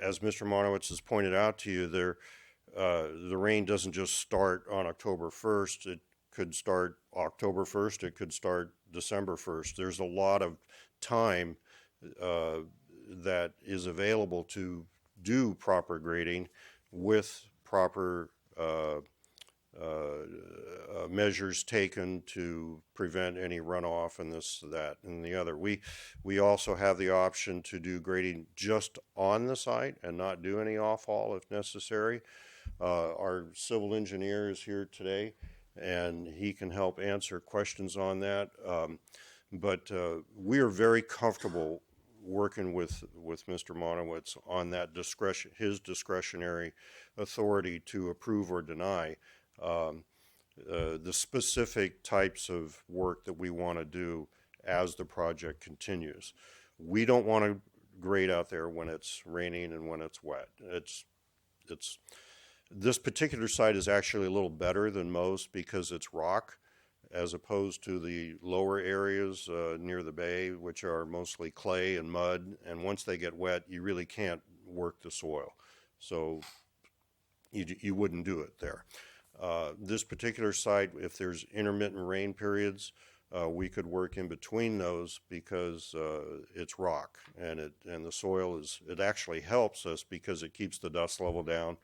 As Mr. Monowitz has pointed out to you, the rain doesn't just start on October 1st. It could start October 1st. It could start December 1st. There's a lot of time that is available to do proper grading with proper measures taken to prevent any runoff and this, that, and the other. We also have the option to do grading just on the site and not do any off-haul if necessary. Our civil engineer is here today, and he can help answer questions on that. But we are very comfortable working with Mr. Monowitz on that his discretionary authority to approve or deny the specific types of work that we want to do as the project continues. We don't want to grade out there when it's raining and when it's wet. This particular site is actually a little better than most because it's rock, as opposed to the lower areas near the bay, which are mostly clay and mud. And once they get wet, you really can't work the soil. So you wouldn't do it there. This particular site, if there's intermittent rain periods, we could work in between those because it's rock, and the soil it actually helps us because it keeps the dust level down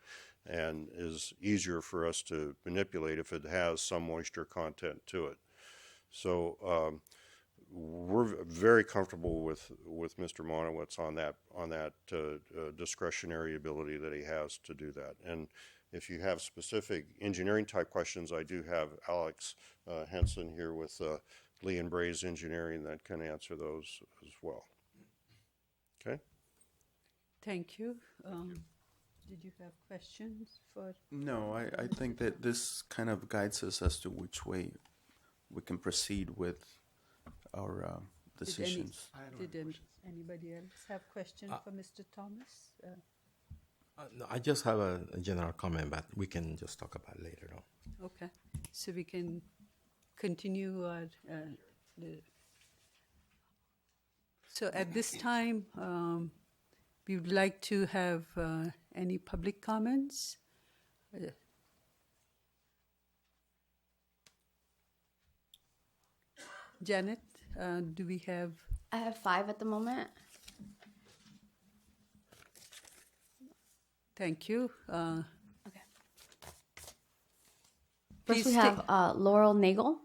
and is easier for us to manipulate if it has some moisture content to it. So we're very comfortable with Mr. Monowitz on that discretionary ability that he has to do that. And if you have specific engineering type questions, I do have Alex Hanson here with Lee and Bray's Engineering that can answer those as well. Okay. Thank you. Did you have questions for? No, I think that this kind of guides us as to which way we can proceed with our decisions. Did anybody else have questions for Mr. Thomas? No, I just have a general comment, but we can just talk about it later on. Okay, so we can continue our. So at this time, we would like to have any public comments. Janet, do we have? I have 5 at the moment. Thank you. Okay. First, Please we have Laurel Nagel.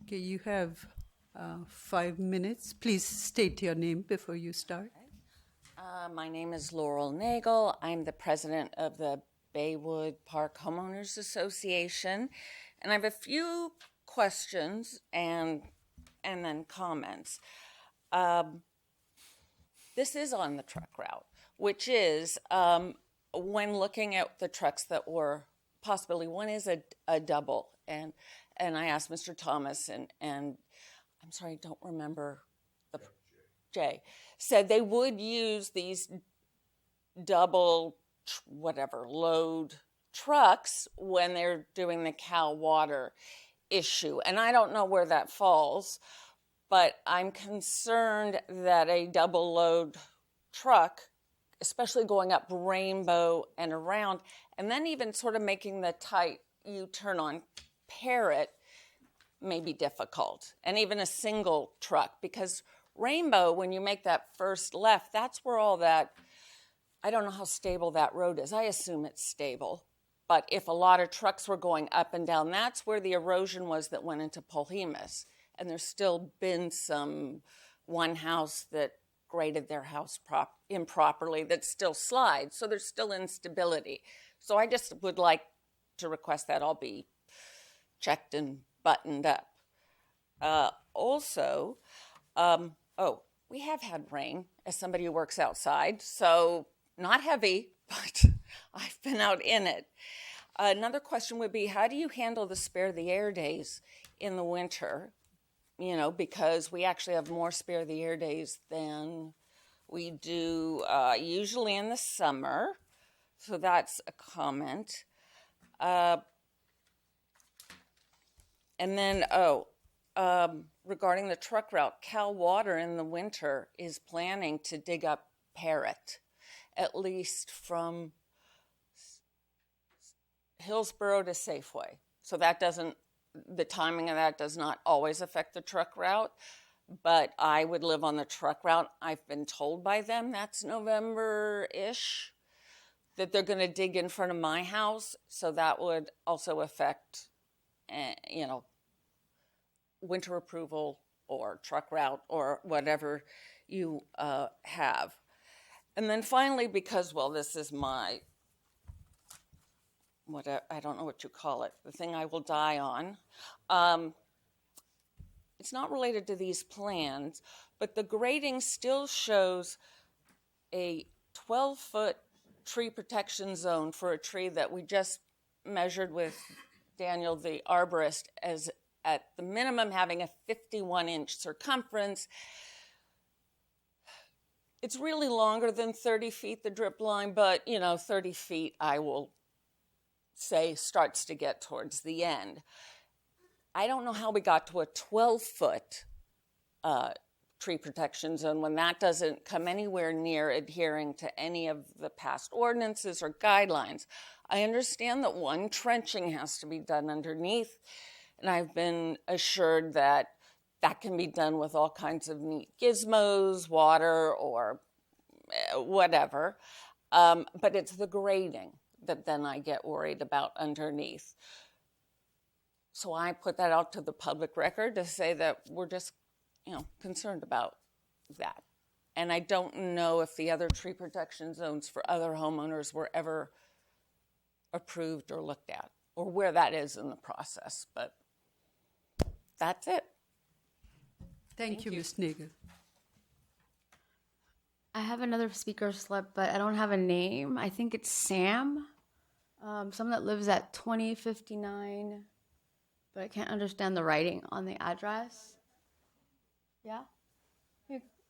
Okay, you have 5 minutes. Please state your name before you start. My name is Laurel Nagel. I'm the president of the Baywood Park Homeowners Association, and I have a few questions and then comments. This is on the truck route, which is when looking at the trucks that were possibly, one is a double, and I asked Mr. Thomas, and I'm sorry, I don't remember the Jay said they would use these double load trucks when they're doing the Cal water issue, and I don't know where that falls. But I'm concerned that a double load truck, especially going up Rainbow and around, and then even sort of making the tight U-turn on Parrot may be difficult. And even a single truck, because Rainbow, when you make that first left, that's where all that, I don't know how stable that road is. I assume it's stable. But if a lot of trucks were going up and down, that's where the erosion was that went into Polhemus. And there's still been one house that graded their house improperly that still slides. So there's still instability. So I just would like to request that all be checked and buttoned up. Also, we have had rain as somebody who works outside. So not heavy, but I've been out in it. Another question would be, how do you handle the spare the air days in the winter? You know, because we actually have more spare the air days than we do usually in the summer. So that's a comment. And then, regarding the truck route, Cal Water in the winter is planning to dig up Parrot, at least from Hillsborough to Safeway. So that the timing of that does not always affect the truck route, but I would live on the truck route. I've been told by them that's November-ish that they're going to dig in front of my house, so that would also affect, winter approval or truck route or whatever you have. And then finally, because, this is my I don't know what you call it, the thing I will die on. It's not related to these plans, but the grading still shows a 12-foot tree protection zone for a tree that we just measured with Daniel, the arborist, as at the minimum having a 51-inch circumference. It's really longer than 30 feet, the drip line, but 30 feet, I will say, starts to get towards the end. I don't know how we got to a 12-foot tree protection zone when that doesn't come anywhere near adhering to any of the past ordinances or guidelines. I understand that one, trenching has to be done underneath, and I've been assured that that can be done with all kinds of neat gizmos, water, or whatever. But it's the grading that then I get worried about underneath. So I put that out to the public record to say that we're just, concerned about that. And I don't know if the other tree protection zones for other homeowners were ever approved or looked at, or where that is in the process. But that's it. Thank you, Ms. Nagel. I have another speaker slip, but I don't have a name. I think it's Sam, someone that lives at 2059, but I can't understand the writing on the address. Yeah?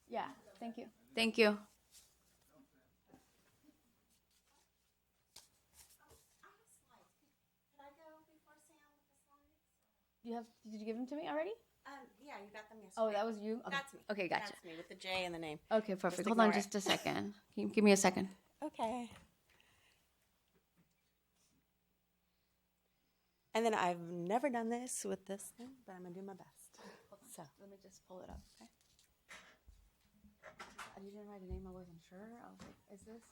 Yeah, thank you. Thank you. Did you give them to me already? Yeah, you got them yesterday. Oh, that was you? Okay. That's me. Okay, gotcha. That's me with the J and the name. Okay, perfect. Just Hold on ignore just a second. Can you give me a second? Okay. And then I've never done this with this thing, but I'm going to do my best. So Let me just pull it up, okay? You didn't write a name, I wasn't sure. I was like, is this,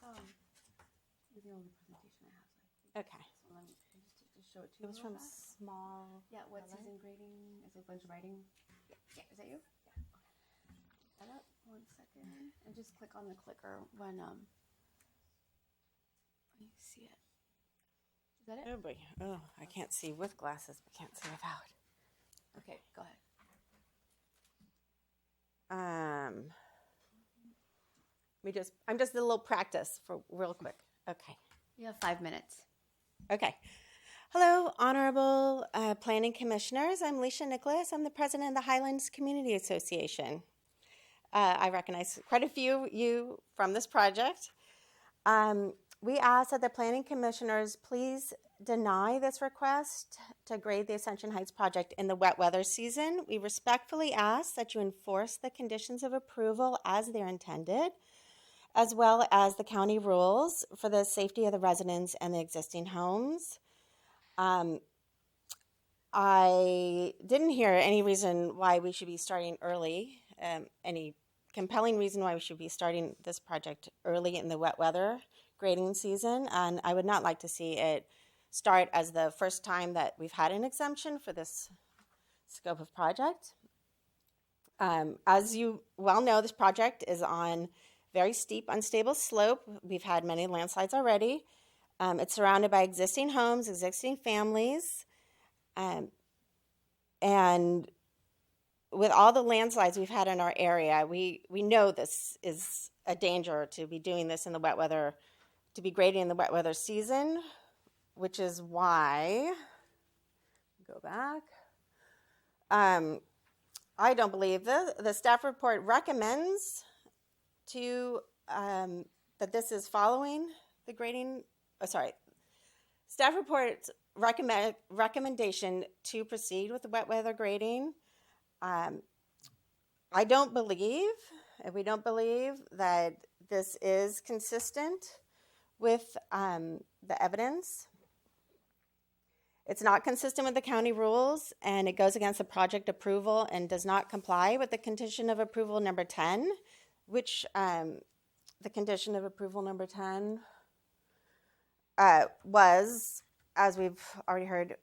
you're the only presentation I have. Okay. So let me just show it to you. It was real from fast. small. Yeah, what Color. season grading? Is it a bunch of writing? Yeah. Is that you? Yeah. Hold up 1 second. And just click on the clicker when you see it. Is that it? Oh boy. Oh, I can't see with glasses, but can't see without. Okay, go ahead. I'm just a little practice for real quick. Okay. You have 5 minutes. Okay. Hello, Honorable Planning Commissioners. I'm Leisha Nicholas. I'm the president of the Highlands Community Association. I recognize quite a few you from this project. We ask that the Planning Commissioners please deny this request to grade the Ascension Heights project in the wet weather season. We respectfully ask that you enforce the conditions of approval as they're intended, as well as the county rules for the safety of the residents and the existing homes. I didn't hear any reason why we should be starting early, any compelling reason why we should be starting this project early in the wet weather grading season, and I would not like to see it start as the first time that we've had an exemption for this scope of project. As you well know, this project is on very steep, unstable slope. We've had many landslides already. It's surrounded by existing homes, existing families, and with all the landslides we've had in our area, we know this is a danger to be doing this in the wet weather, to be grading in the wet weather season, which is why, go back, I don't believe the staff report recommends to, that this is following the grading, staff report's recommendation to proceed with the wet weather grading. I don't believe, we don't believe that this is consistent with the evidence. It's not consistent with the county rules, and it goes against the project approval and does not comply with the condition of approval number 10, which the condition of approval number 10 was, as we've already heard,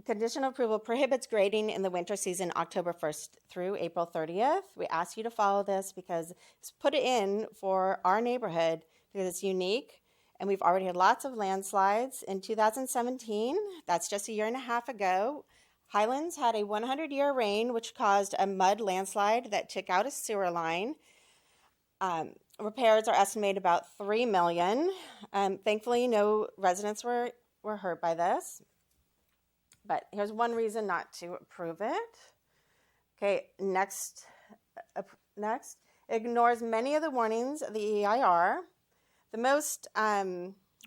condition of approval prohibits grading in the winter season October 1st through April 30th. We ask you to follow this because it's put it in for our neighborhood because it's unique, and we've already had lots of landslides. In 2017, that's just a year and a half ago, Highlands had a 100-year rain which caused a mud landslide that took out a sewer line. Repairs are estimated about $3 million. Thankfully, no residents were were hurt by this. But here's one reason not to approve it. Okay, next, ignores many of the warnings of the EIR. The most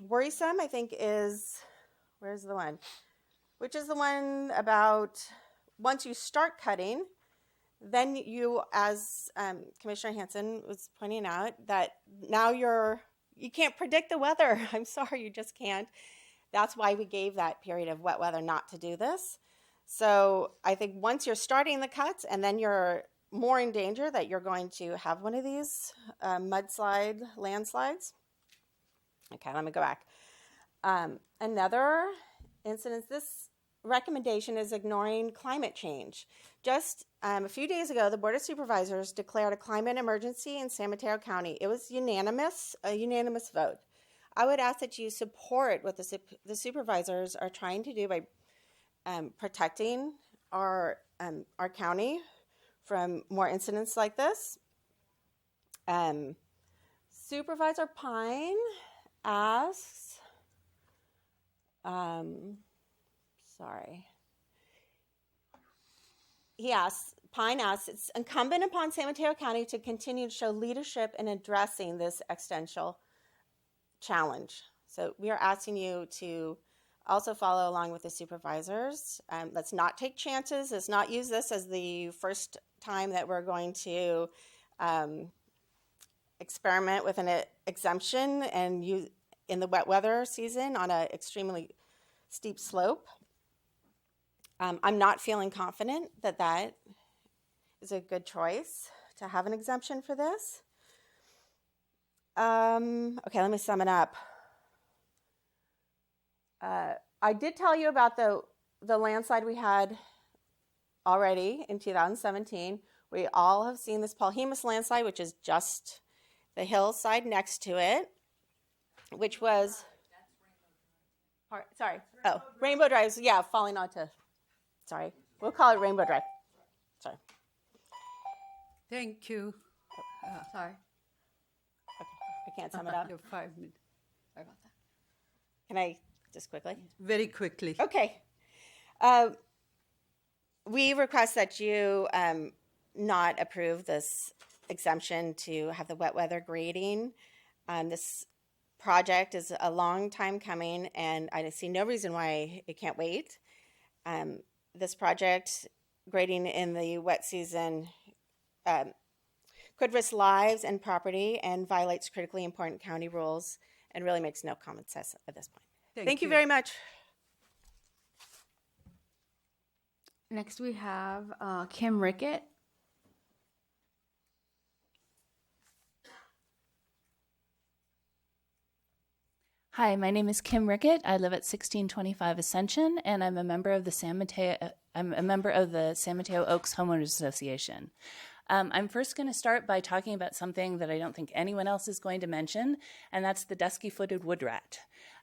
worrisome, I think, is, where's the one? Which is the one about once you start cutting, then you, as Commissioner Hanson was pointing out, that now you can't predict the weather. I'm sorry, you just can't. That's why we gave that period of wet weather not to do this. So I think once you're starting the cuts and then you're more in danger that you're going to have one of these landslides. Okay, let me go back. Another incident, this recommendation is ignoring climate change. Just a few days ago, the Board of Supervisors declared a climate emergency in San Mateo County. It was a unanimous vote. I would ask that you support what the supervisors are trying to do by protecting our county from more incidents like this. Supervisor Pine asks, Pine asks, it's incumbent upon San Mateo County to continue to show leadership in addressing this existential challenge. So we are asking you to also follow along with the supervisors. Let's not take chances. Let's not use this as the first time that we're going to experiment with an exemption and use in the wet weather season on an extremely steep slope. I'm not feeling confident that that is a good choice to have an exemption for this. Okay, let me sum it up. I did tell you about the landslide we had already in 2017. We all have seen this Paul Hemus landslide, which is just the hillside next to it, which was, Rainbow Drive. Yeah, falling onto, sorry. We'll call it Rainbow Drive. Sorry. Thank you. Sorry. Okay, I can't sum it up. Your 5 minutes. Sorry about that. Can I just quickly? Very quickly. Okay. We request that you not approve this exemption to have the wet weather grading. This project is a long time coming, and I see no reason why it can't wait. This project, grading in the wet season, could risk lives and property and violates critically important county rules and really makes no common sense at this point. Thank you very much. Next we have Kim Rickett. Hi, my name is Kim Rickett. I live at 1625 Ascension, and I'm a member of the San Mateo Oaks Homeowners Association. I'm first going to start by talking about something that I don't think anyone else is going to mention, and that's the dusky-footed wood rat.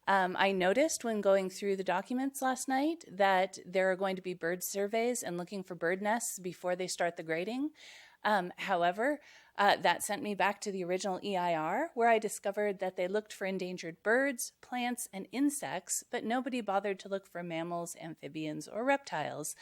I noticed when going through the documents last night that there are going to be bird surveys and looking for bird nests before they start the grading. However, that sent me back to the original EIR, where I discovered that they looked for endangered birds, plants, and insects, but nobody bothered to look for mammals, amphibians, or reptiles.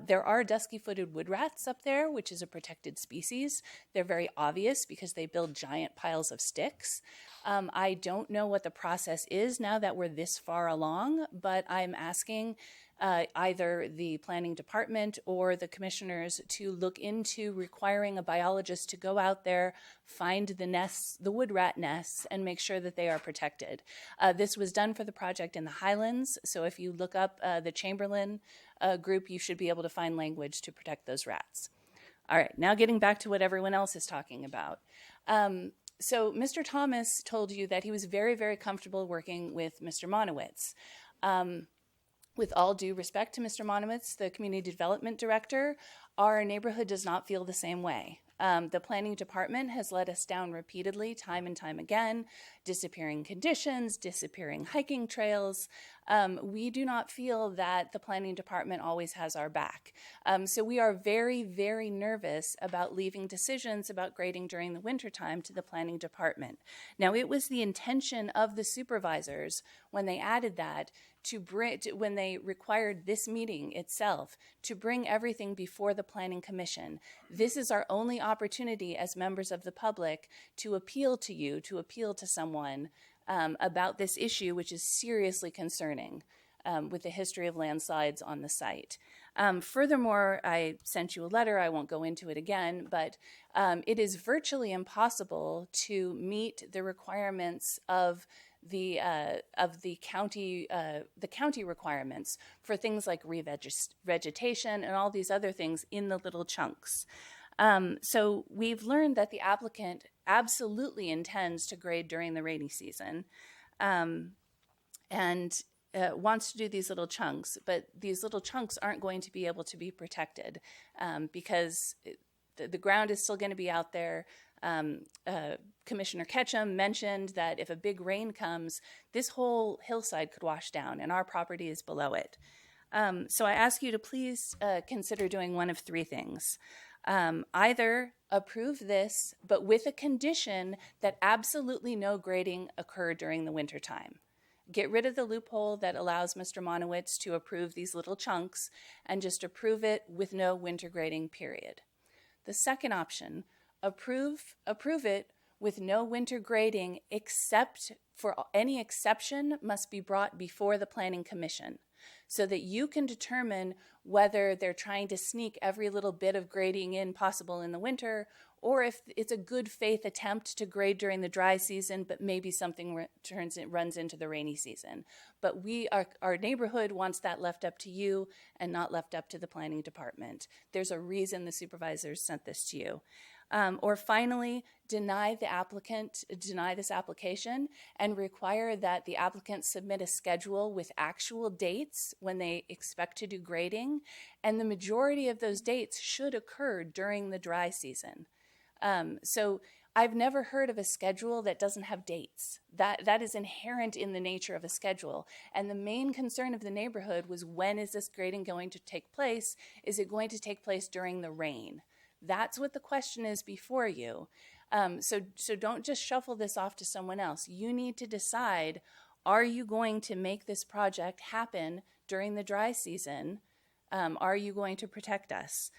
There are dusky-footed wood rats up there, which is a protected species. They're very obvious because they build giant piles of sticks. I don't know what the process is now that we're this far along, but I'm asking either the planning department or the commissioners to look into requiring a biologist to go out there, find the nests, the wood rat nests, and make sure that they are protected. This was done for the project in the Highlands, so if you look up the Chamberlain group, you should be able to find language to protect those rats. All right, now getting back to what everyone else is talking about. So Mr. Thomas told you that he was very, very comfortable working with Mr. Monowitz. With all due respect to Mr. Monowitz, the Community Development Director, our neighborhood does not feel the same way. The planning department has let us down repeatedly, time and time again, disappearing conditions, disappearing hiking trails. we do not feel that the planning department always has our back. So we are very, very nervous about leaving decisions about grading during the wintertime to the planning department. Now, it was the intention of the supervisors when they added that when they required this meeting itself to bring everything before the Planning Commission. This is our only opportunity as members of the public to appeal to you, to appeal to someone about this issue, which is seriously concerning with the history of landslides on the site. Furthermore, I sent you a letter. I won't go into it again, but it is virtually impossible to meet the requirements of the county requirements for things like revegetation and all these other things in the little chunks. So we've learned that the applicant absolutely intends to grade during the rainy season and wants to do these little chunks, but these little chunks aren't going to be able to be protected because the ground is still going to be out there. Commissioner Ketchum mentioned that if a big rain comes, this whole hillside could wash down and our property is below it. So I ask you to please consider doing one of three things. Either approve this, but with a condition that absolutely no grading occur during the wintertime. Get rid of the loophole that allows Mr. Monowitz to approve these little chunks and just approve it with no winter grading, period. The second option, approve it with no winter grading except for any exception must be brought before the Planning Commission so that you can determine whether they're trying to sneak every little bit of grading in possible in the winter or if it's a good faith attempt to grade during the dry season, but maybe something runs into the rainy season. But our neighborhood wants that left up to you and not left up to the planning department. There's a reason the supervisors sent this to you. Or finally, deny this application and require that the applicant submit a schedule with actual dates when they expect to do grading, and the majority of those dates should occur during the dry season. So I've never heard of a schedule that doesn't have dates. That is inherent in the nature of a schedule. And the main concern of the neighborhood was, when is this grading going to take place? Is it going to take place during the rain? That's what the question is before you. So don't just shuffle this off to someone else. You need to decide, are you going to make this project happen during the dry season? Are you going to protect us?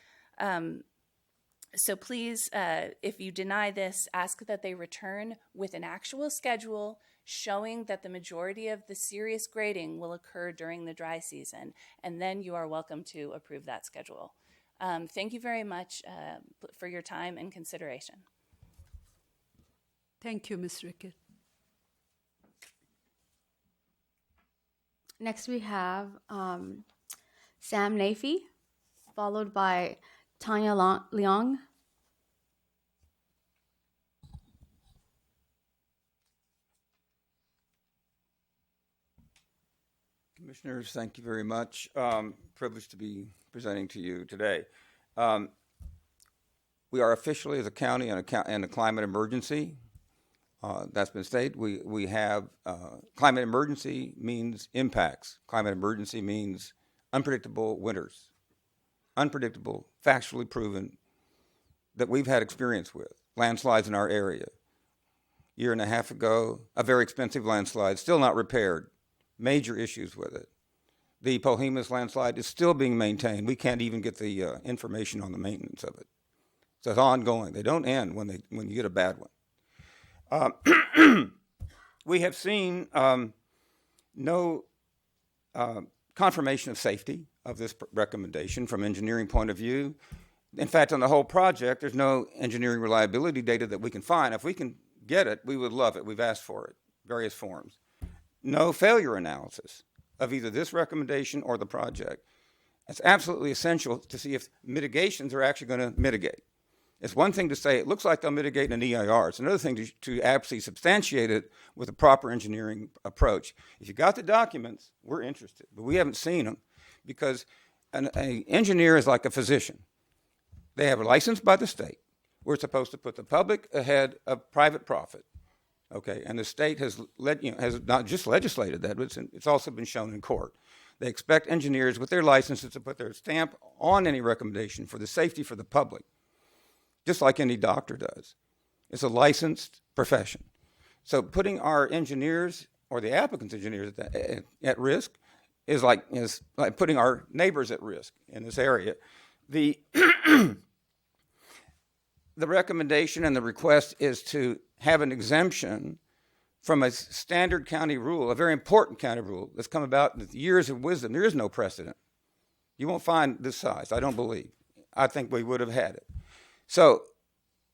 So please, if you deny this, ask that they return with an actual schedule showing that the majority of the serious grading will occur during the dry season, and then you are welcome to approve that schedule. Thank you very much for your time and consideration. Thank you, Ms. Rickett. Next we have Sam Nafee, followed by Tanya Leong. Commissioners, thank you very much. Privileged to be presenting to you today. We are officially, as a county, in a climate emergency. That's been stated. We have climate emergency means impacts. Climate emergency means unpredictable winters. Unpredictable, factually proven, that we've had experience with. Landslides in our area. A year and a half ago, a very expensive landslide, still not repaired. Major issues with it. The Pohemus landslide is still being maintained. We can't even get the information on the maintenance of it. So it's ongoing. They don't end when you get a bad one. We have seen no confirmation of safety of this recommendation from engineering point of view. In fact, on the whole project, there's no engineering reliability data that we can find. If we can get it, we would love it. We've asked for it, various forms. No failure analysis of either this recommendation or the project. It's absolutely essential to see if mitigations are actually going to mitigate. It's one thing to say it looks like they'll mitigate in an EIR. It's another thing to actually substantiate it with a proper engineering approach. If you got the documents, we're interested, but we haven't seen them because an engineer is like a physician. They have a license by the state. We're supposed to put the public ahead of private profit. Okay, and the state has has not just legislated that, but it's also been shown in court. They expect engineers with their licenses to put their stamp on any recommendation for the safety for the public, just like any doctor does. It's a licensed profession. So putting our engineers or the applicant's engineers at risk is like putting our neighbors at risk in this area. The recommendation and the request is to have an exemption from a standard county rule, a very important county rule that's come about with years of wisdom. There is no precedent. You won't find this size, I don't believe. I think we would have had it. So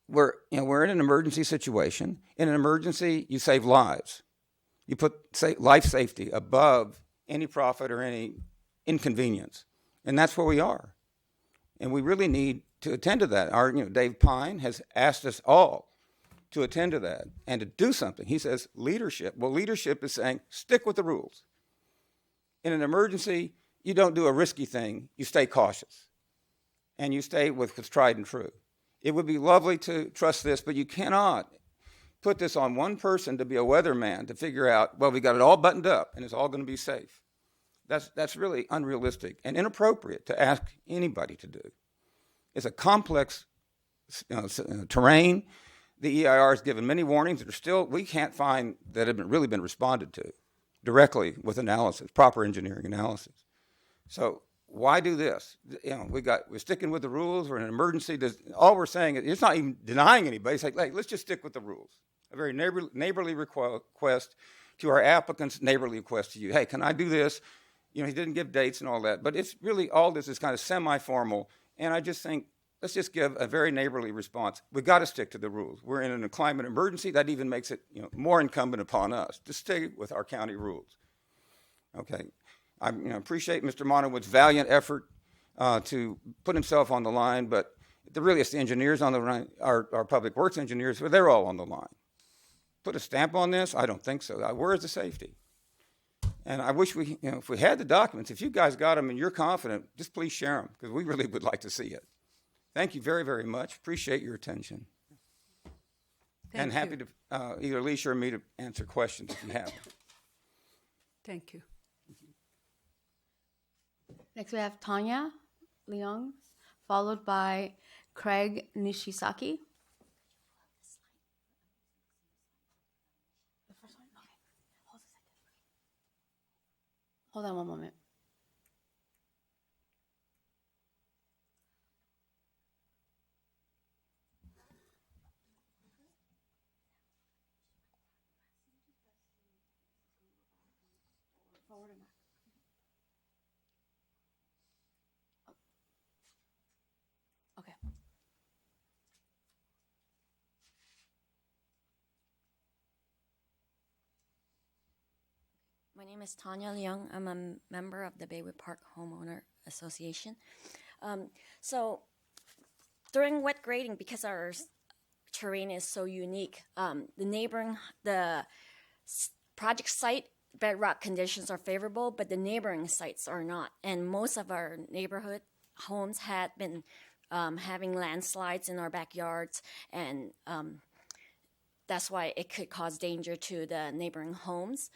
we're in an emergency situation. In an emergency, you save lives. You put life safety above any profit or any inconvenience. And that's where we are. And we really need to attend to that. Dave Pine has asked us all to attend to that and to do something. He says leadership. Well, leadership is saying stick with the rules. In an emergency, you don't do a risky thing. You stay cautious. And you stay with what's tried and true. It would be lovely to trust this, but you cannot put this on one person to be a weatherman to figure out, well, we got it all buttoned up and it's all going to be safe. That's really unrealistic and inappropriate to ask anybody to do. It's a complex terrain. The EIR has given many warnings that are still, we can't find that have really been responded to directly with analysis, proper engineering analysis. So why do this? We're sticking with the rules. We're in an emergency. All we're saying is, it's not even denying anybody. It's like, hey, let's just stick with the rules. A very neighborly request to our applicants, neighborly request to you. Hey, can I do this? He didn't give dates and all that, but it's really, all this is kind of semi-formal, and I just think, let's just give a very neighborly response. We've got to stick to the rules. We're in a climate emergency. That even makes it more incumbent upon us to stay with our county rules. Okay, I appreciate Mr. Monowood's valiant effort to put himself on the line, but really it's the engineers on the line, our public works engineers, but they're all on the line. Put a stamp on this? I don't think so. Where is the safety? And I wish if we had the documents, if you guys got them and you're confident, just please share them, because we really would like to see it. Thank you very, very much. Appreciate your attention. And happy to either Alicia or me to answer questions if you have them. Thank you. Next we have Tanya Leong, followed by Craig Nishisaki. Hold on one moment. Forward and back. Okay. My name is Tanya Leong. I'm a member of the Baywood Park Homeowner Association. So during wet grading, because our terrain is so unique, the project site bedrock conditions are favorable, but the neighboring sites are not. And most of our neighborhood homes had been having landslides in our backyards, and that's why it could cause danger to the neighboring homes.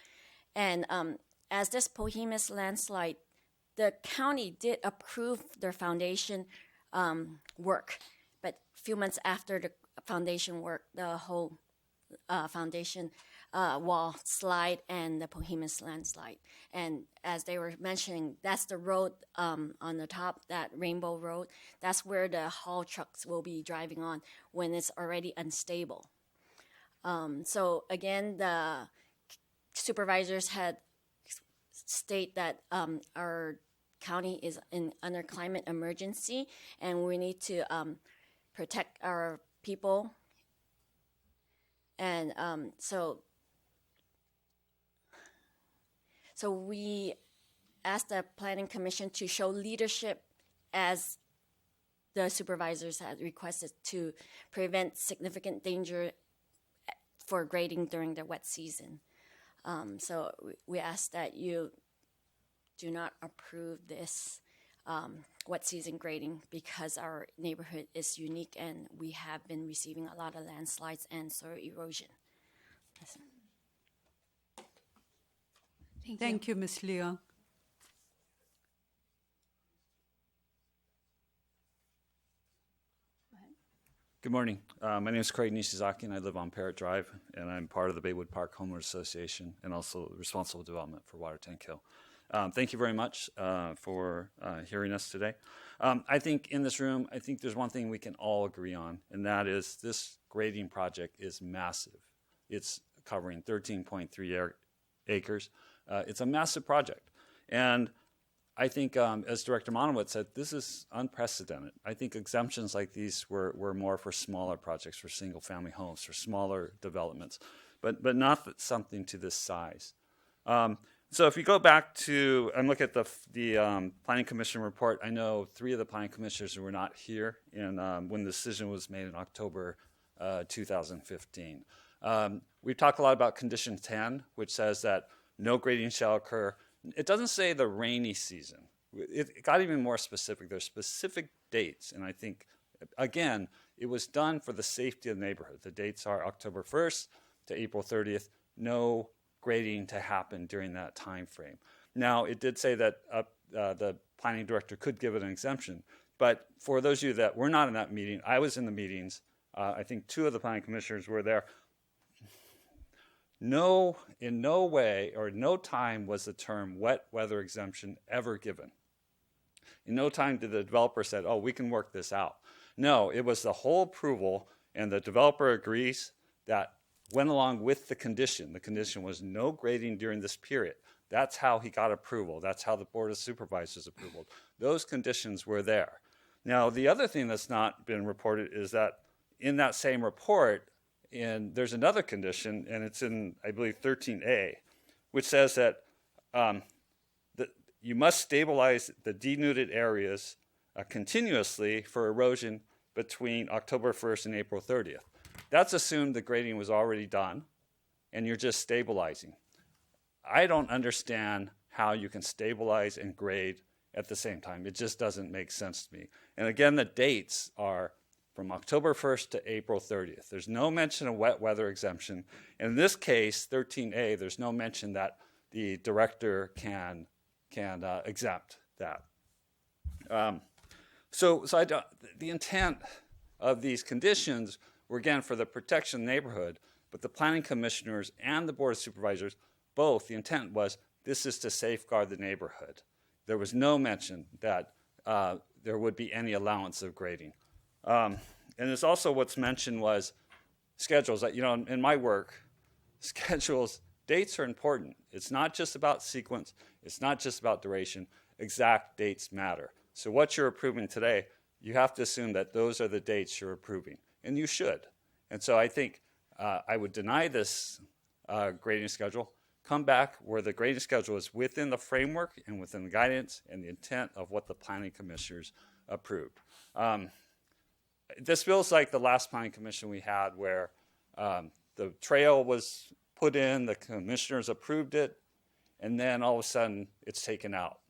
And as this Pohemus landslide, the county did approve their foundation work, but a few months after the foundation work, the whole foundation wall slide and the Pohemus landslide. And as they were mentioning, that's the road on the top, that Rainbow Road. That's where the haul trucks will be driving on when it's already unstable. So again, the supervisors had state that our county is under climate emergency, and we need to protect our people. And so we asked the Planning Commission to show leadership, as the supervisors had requested, to prevent significant danger for grading during the wet season. So we ask that you do not approve this wet season grading, because our neighborhood is unique and we have been receiving a lot of landslides and soil erosion. Thank you, Ms. Leong. Good morning. My name is Craig Nishizaki, and I live on Parrot Drive, and I'm part of the Baywood Park Homeowners Association and also responsible development for Water Tank Hill. Thank you very much for hearing us today. I think in this room, I think there's one thing we can all agree on, and that is this grading project is massive. It's covering 13.3 acres. It's a massive project. And I think, as Director Monowitz said, this is unprecedented. I think exemptions like these were more for smaller projects, for single-family homes, for smaller developments, but not something to this size. So if you go back to and look at the Planning Commission report, I know 3 of the Planning Commissioners were not here when the decision was made in October 2015. We've talked a lot about Condition 10, which says that no grading shall occur. It doesn't say the rainy season. It got even more specific. There's specific dates, and I think, again, it was done for the safety of the neighborhood. The dates are October 1st to April 30th, no grading to happen during that time frame. Now, it did say that the planning director could give it an exemption, but for those of you that were not in that meeting, I was in the meetings. I think 2 of the planning commissioners were there. In no way or no time was the term wet weather exemption ever given. In no time did the developer say, oh, we can work this out. No, it was the whole approval, and the developer agrees that went along with the condition. The condition was no grading during this period. That's how he got approval. That's how the Board of Supervisors approval. Those conditions were there. Now, the other thing that's not been reported is that in that same report, and there's another condition, and it's in, I believe, 13A, which says that you must stabilize the denuded areas continuously for erosion between October 1st and April 30th. That's assumed the grading was already done, and you're just stabilizing. I don't understand how you can stabilize and grade at the same time. It just doesn't make sense to me. And again, the dates are from October 1st to April 30th. There's no mention of wet weather exemption. And in this case, 13A, there's no mention that the director can exempt that. So the intent of these conditions were, again, for the protection of the neighborhood, but the planning commissioners and the Board of Supervisors, both, the intent was this is to safeguard the neighborhood. There was no mention that there would be any allowance of grading. And there's also what's mentioned was schedules. You know, in my work, schedules, dates are important. It's not just about sequence. It's not just about duration. Exact dates matter. So what you're approving today, you have to assume that those are the dates you're approving, and you should. And so I think I would deny this grading schedule, come back where the grading schedule is within the framework and within the guidance and the intent of what the planning commissioners approved. This feels like the last planning commission we had where the trail was put in, the commissioners approved it, and then all of a sudden it's taken out.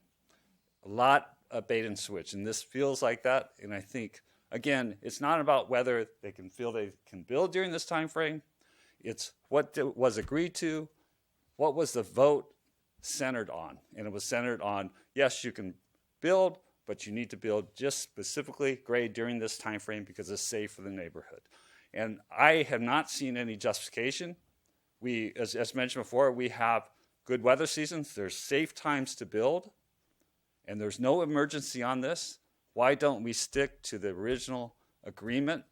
A lot of bait and switch, and this feels like that. And I think, again, it's not about whether they can feel they can build during this time frame. It's what was agreed to, what was the vote centered on. And it was centered on, yes, you can build, but you need to build just specifically grade during this time frame because it's safe for the neighborhood. And I have not seen any justification. We, as mentioned before, we have good weather seasons. There's safe times to build, and there's no emergency on this. Why don't we stick to the original agreement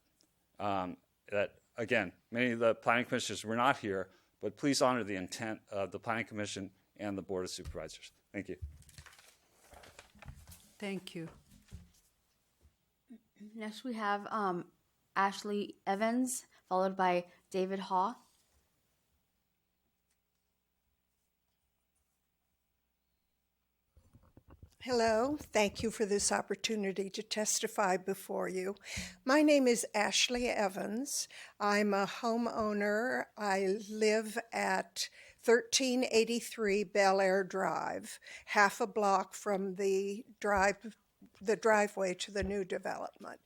that, again, many of the planning commissioners were not here, but please honor the intent of the Planning Commission and the Board of Supervisors. Thank you. Thank you. Next we have Ashley Evans, followed by David Haw. Hello, thank you for this opportunity to testify before you. My name is Ashley Evans. I'm a homeowner. I live at 1383 Bel Air Drive, half a block from the driveway to the new development.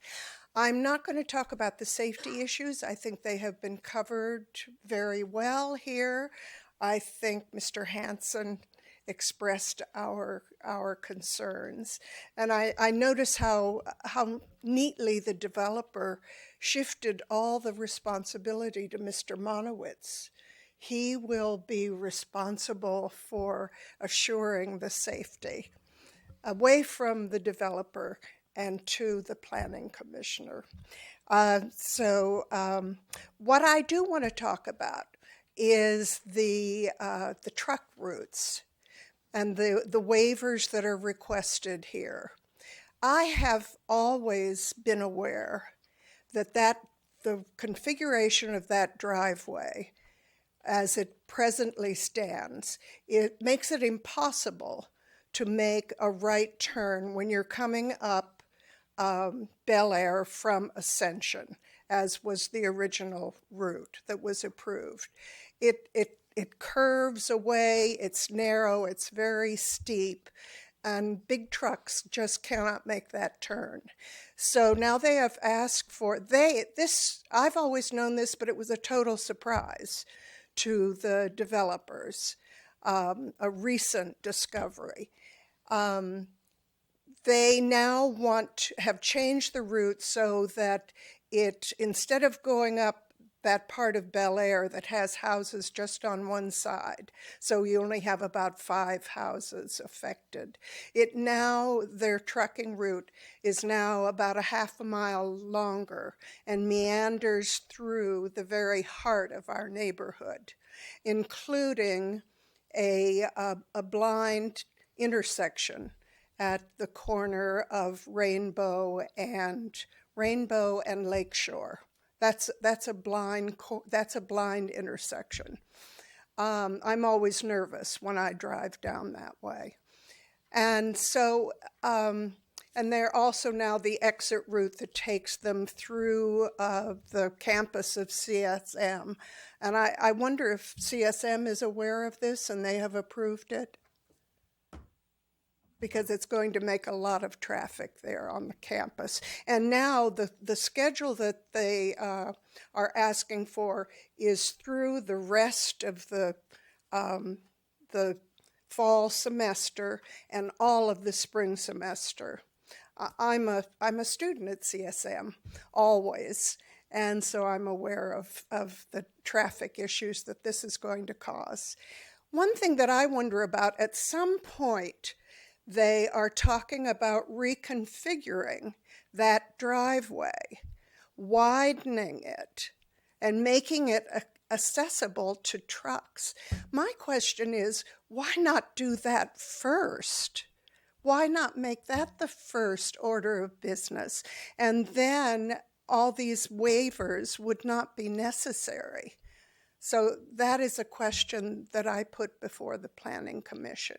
I'm not going to talk about the safety issues. I think they have been covered very well here. I think Mr. Hanson expressed our concerns. And I notice how neatly the developer shifted all the responsibility to Mr. Monowitz. He will be responsible for assuring the safety away from the developer and to the planning commissioner. What I do want to talk about is the truck routes and the waivers that are requested here. I have always been aware that the configuration of that driveway as it presently stands, it makes it impossible to make a right turn when you're coming up Bel Air from Ascension, as was the original route that was approved. It curves away, it's narrow, it's very steep, and big trucks just cannot make that turn. So now they have asked for, I've always known this, but it was a total surprise to the developers, a recent discovery. They now have changed the route so that instead of going up that part of Bel Air that has houses just on one side, so you only have about 5 houses affected, their trucking route is now about a half a mile longer and meanders through the very heart of our neighborhood, including a blind intersection at the corner of Rainbow and Lakeshore. That's a blind intersection. I'm always nervous when I drive down that way, and so and they're also now the exit route that takes them through the campus of CSM, and I wonder if CSM is aware of this and they have approved it, because it's going to make a lot of traffic there on the campus. And now the schedule that they are asking for is through the rest of the fall semester and all of the spring semester. I'm a student at CSM, always, and so I'm aware of the traffic issues that this is going to cause. One thing that I wonder about, at some point, they are talking about reconfiguring that driveway, widening it, and making it accessible to trucks. My question is, why not do that first? Why not make that the first order of business? And then all these waivers would not be necessary. So that is a question that I put before the Planning Commission.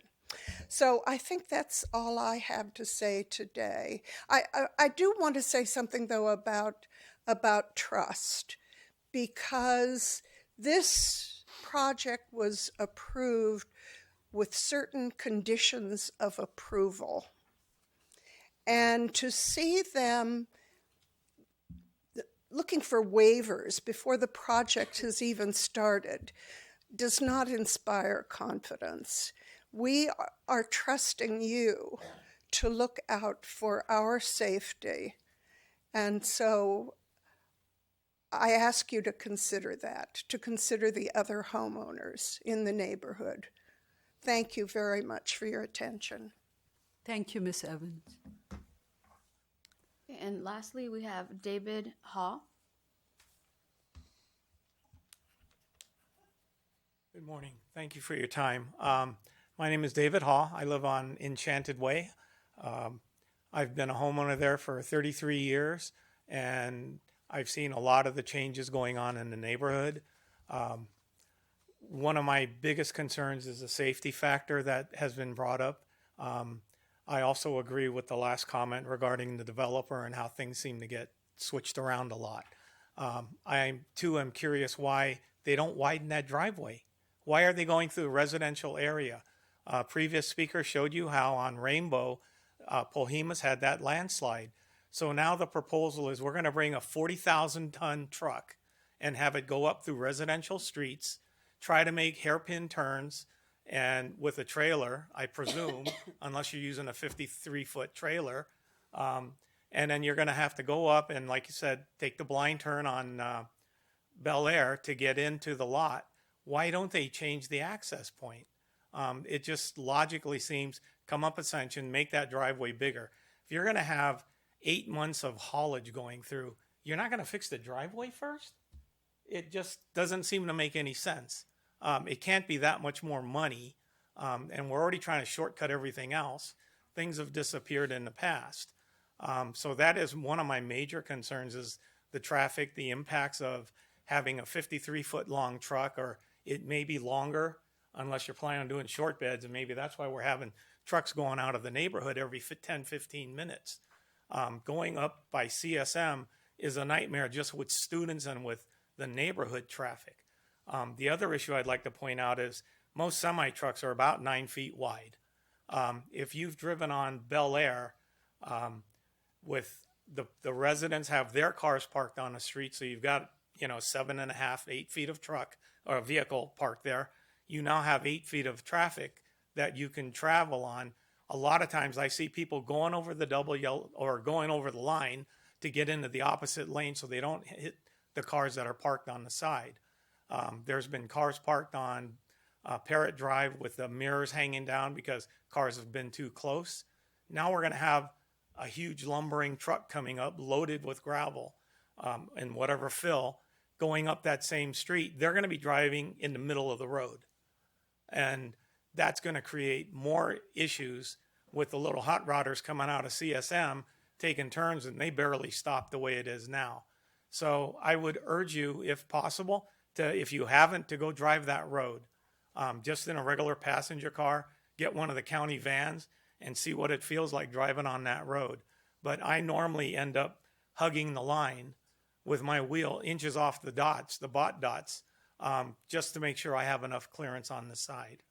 So I think that's all I have to say today. I do want to say something, though, about trust, because this project was approved with certain conditions of approval. And to see them looking for waivers before the project has even started does not inspire confidence. We are trusting you to look out for our safety. And so I ask you to consider that, to consider the other homeowners in the neighborhood. Thank you very much for your attention. Thank you, Ms. Evans. And lastly, we have David Hall. Good morning. Thank you for your time. My name is David Hall. I live on Enchanted Way. I've been a homeowner there for 33 years, and I've seen a lot of the changes going on in the neighborhood. One of my biggest concerns is the safety factor that has been brought up. I also agree with the last comment regarding the developer and how things seem to get switched around a lot. I, too, am curious why they don't widen that driveway. Why are they going through the residential area? Previous speaker showed you how on Rainbow, Polhemus had that landslide. So now the proposal is we're going to bring a 40,000-ton truck and have it go up through residential streets, try to make hairpin turns, and with a trailer, I presume, unless you're using a 53-foot trailer, and then you're going to have to go up and, like you said, take the blind turn on Bel Air to get into the lot. Why don't they change the access point? It just logically seems, come up Ascension, make that driveway bigger. If you're going to have 8 months of haulage going through, you're not going to fix the driveway first? It just doesn't seem to make any sense. It can't be that much more money, and we're already trying to shortcut everything else. Things have disappeared in the past. So that is one of my major concerns, is the traffic, the impacts of having a 53-foot long truck, or it may be longer unless you're planning on doing short beds, and maybe that's why we're having trucks going out of the neighborhood every 10, 15 minutes. Going up by CSM is a nightmare just with students and with the neighborhood traffic. The other issue I'd like to point out is most semi-trucks are about 9 feet wide. If you've driven on Bel Air, with the residents have their cars parked on the street, so you've got 7.5, 8 feet of truck or a vehicle parked there. You now have 8 feet of traffic that you can travel on. A lot of times I see people going over the double yellow or going over the line to get into the opposite lane so they don't hit the cars that are parked on the side. There's been cars parked on Parrot Drive with the mirrors hanging down because cars have been too close. Now we're going to have a huge lumbering truck coming up loaded with gravel and whatever fill going up that same street. They're going to be driving in the middle of the road. And that's going to create more issues with the little hot rodders coming out of CSM taking turns, and they barely stop the way it is now. So I would urge you, if possible, if you haven't, to go drive that road. Just in a regular passenger car, get one of the county vans and see what it feels like driving on that road. But I normally end up hugging the line with my wheel inches off the dots, the bot dots, just to make sure I have enough clearance on the side.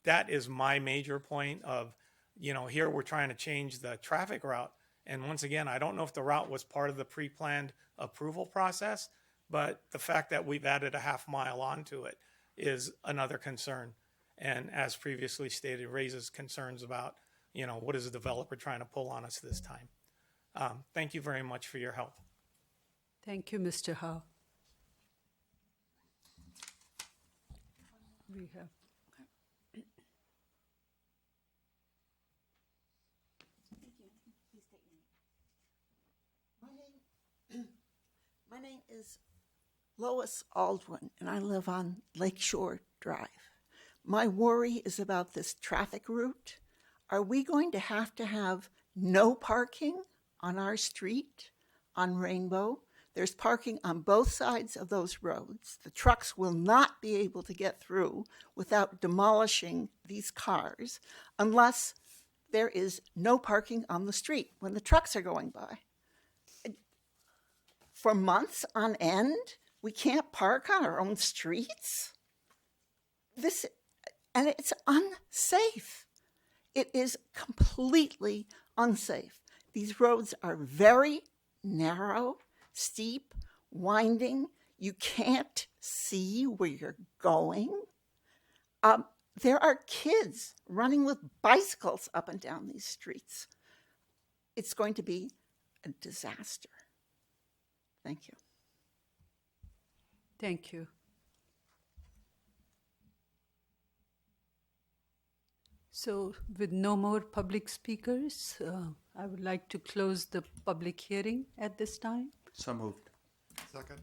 That is my major point of, here we're trying to change the traffic route. And once again, I don't know if the route was part of the pre-planned approval process, but the fact that we've added a half mile onto it is another concern. And as previously stated, raises concerns about, what is the developer trying to pull on us this time? Thank you very much for your help. Thank you, Mr. Howe. We have. My name is Lois Aldwin, and I live on Lakeshore Drive. My worry is about this traffic route. Are we going to have no parking on our street on Rainbow? There's parking on both sides of those roads. The trucks will not be able to get through without demolishing these cars unless there is no parking on the street when the trucks are going by. For months on end, we can't park on our own streets. And it's unsafe. It is completely unsafe. These roads are very narrow, steep, winding. You can't see where you're going. There are kids running with bicycles up and down these streets. It's going to be a disaster. Thank you. Thank you. So with no more public speakers, I would like to close the public hearing at this time. So moved. Second.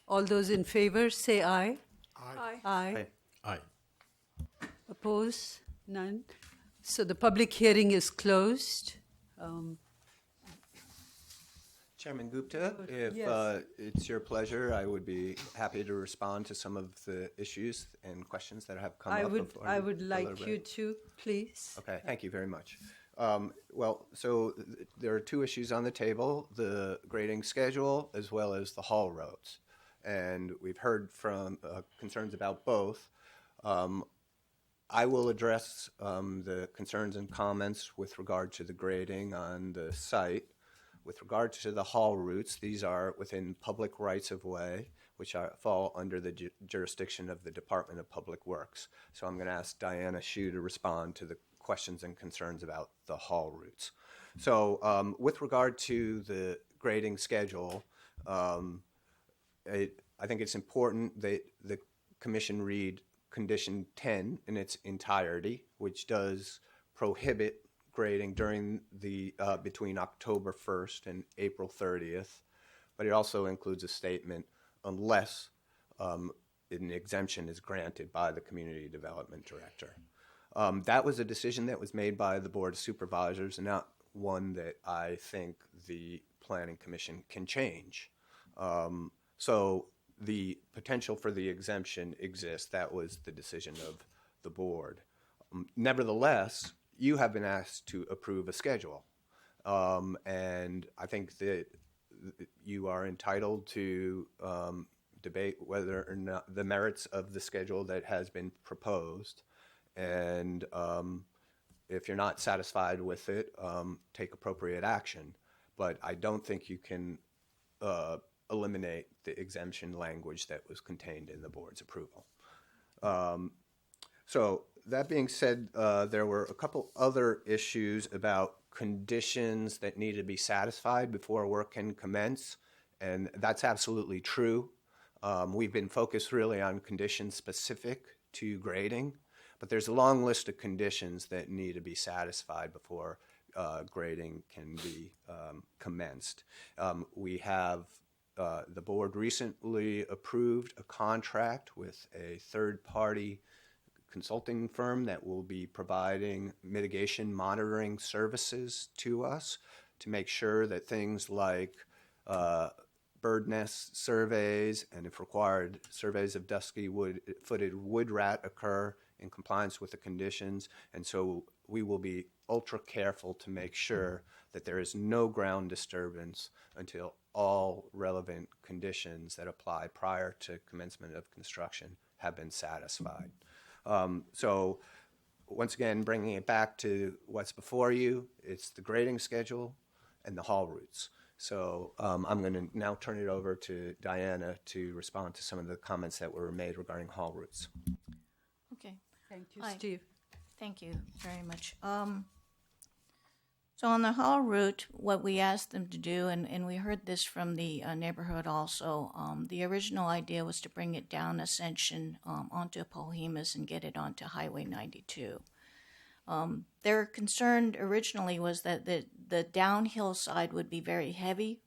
All those in favor, say aye. Aye. Aye. Aye. Oppose? None. So the public hearing is closed. Chairman Gupta, if Yes. it's your pleasure, I would be happy to respond to some of the issues and questions that have come up. I would like you to, please. Okay, thank you very much. So there are two issues on the table, the grading schedule as well as the haul roads. And we've heard from concerns about both. I will address the concerns and comments with regard to the grading on the site. With regard to the haul routes, these are within public rights-of-way, which fall under the jurisdiction of the Department of Public Works. So I'm going to ask Diana Hsu to respond to the questions and concerns about the haul routes. So with regard to the grading schedule, I think it's important that the Commission read Condition 10 in its entirety, which does prohibit grading during the between October 1st and April 30th, but it also includes a statement unless an exemption is granted by the Community Development Director. That was a decision that was made by the Board of Supervisors and not one that I think the Planning Commission can change. So the potential for the exemption exists. That was the decision of the board. Nevertheless, you have been asked to approve a schedule. And I think that you are entitled to debate whether or not the merits of the schedule that has been proposed. And if you're not satisfied with it, take appropriate action. But I don't think you can eliminate the exemption language that was contained in the board's approval. So that being said, there were a couple other issues about conditions that need to be satisfied before work can commence, and that's absolutely true. We've been focused really on conditions specific to grading, but there's a long list of conditions that need to be satisfied before grading can be commenced. We have the board recently approved a contract with a third-party consulting firm that will be providing mitigation monitoring services to us to make sure that things like bird nest surveys and, if required, surveys of dusky-footed wood rat occur in compliance with the conditions. And so we will be ultra careful to make sure that there is no ground disturbance until all relevant conditions that apply prior to commencement of construction have been satisfied. So once again, bringing it back to what's before you, it's the grading schedule and the haul routes. So I'm going to now turn it over to Diana to respond to some of the comments that were made regarding haul routes. Okay. Thank you, Hi. Steve. Thank you very much. So on the haul route, what we asked them to do, and we heard this from the neighborhood also, the original idea was to bring it down Ascension onto Polhemus and get it onto Highway 92. Their concern originally was that the downhill side would be very heavy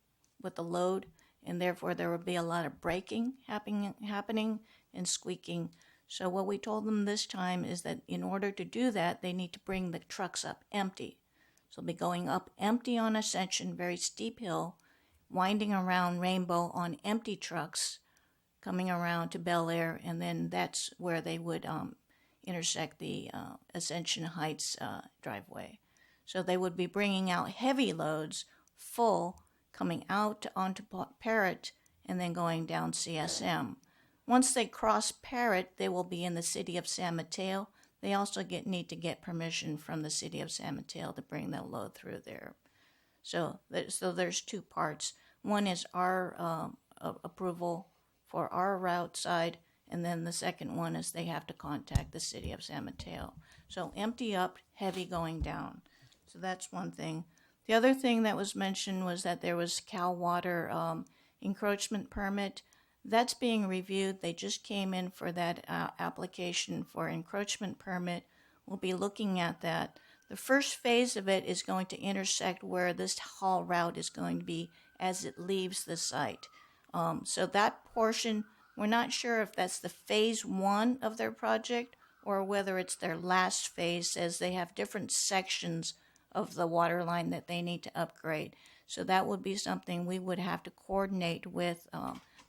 with the load, and therefore there would be a lot of braking happening and squeaking. So what we told them this time is that in order to do that, they need to bring the trucks up empty. So they'll be going up empty on Ascension, very steep hill, winding around Rainbow on empty trucks, coming around to Bel Air, and then that's where they would intersect the Ascension Heights driveway. So they would be bringing out heavy loads, full, coming out onto Parrot, and then going down CSM. Once they cross Parrot, they will be in the city of San Mateo. They also need to get permission from the city of San Mateo to bring the load through there. So there's two parts. One is our approval for our route side, and then the second one is they have to contact the city of San Mateo. So empty up, heavy going down. So that's one thing. The other thing that was mentioned was that there was Cal Water encroachment permit. That's being reviewed. They just came in for that application for encroachment permit. We'll be looking at that. The first phase of it is going to intersect where this haul route is going to be as it leaves the site. So that portion, we're not sure if that's the phase one of their project or whether it's their last phase, as they have different sections of the water line that they need to upgrade. So that would be something we would have to coordinate with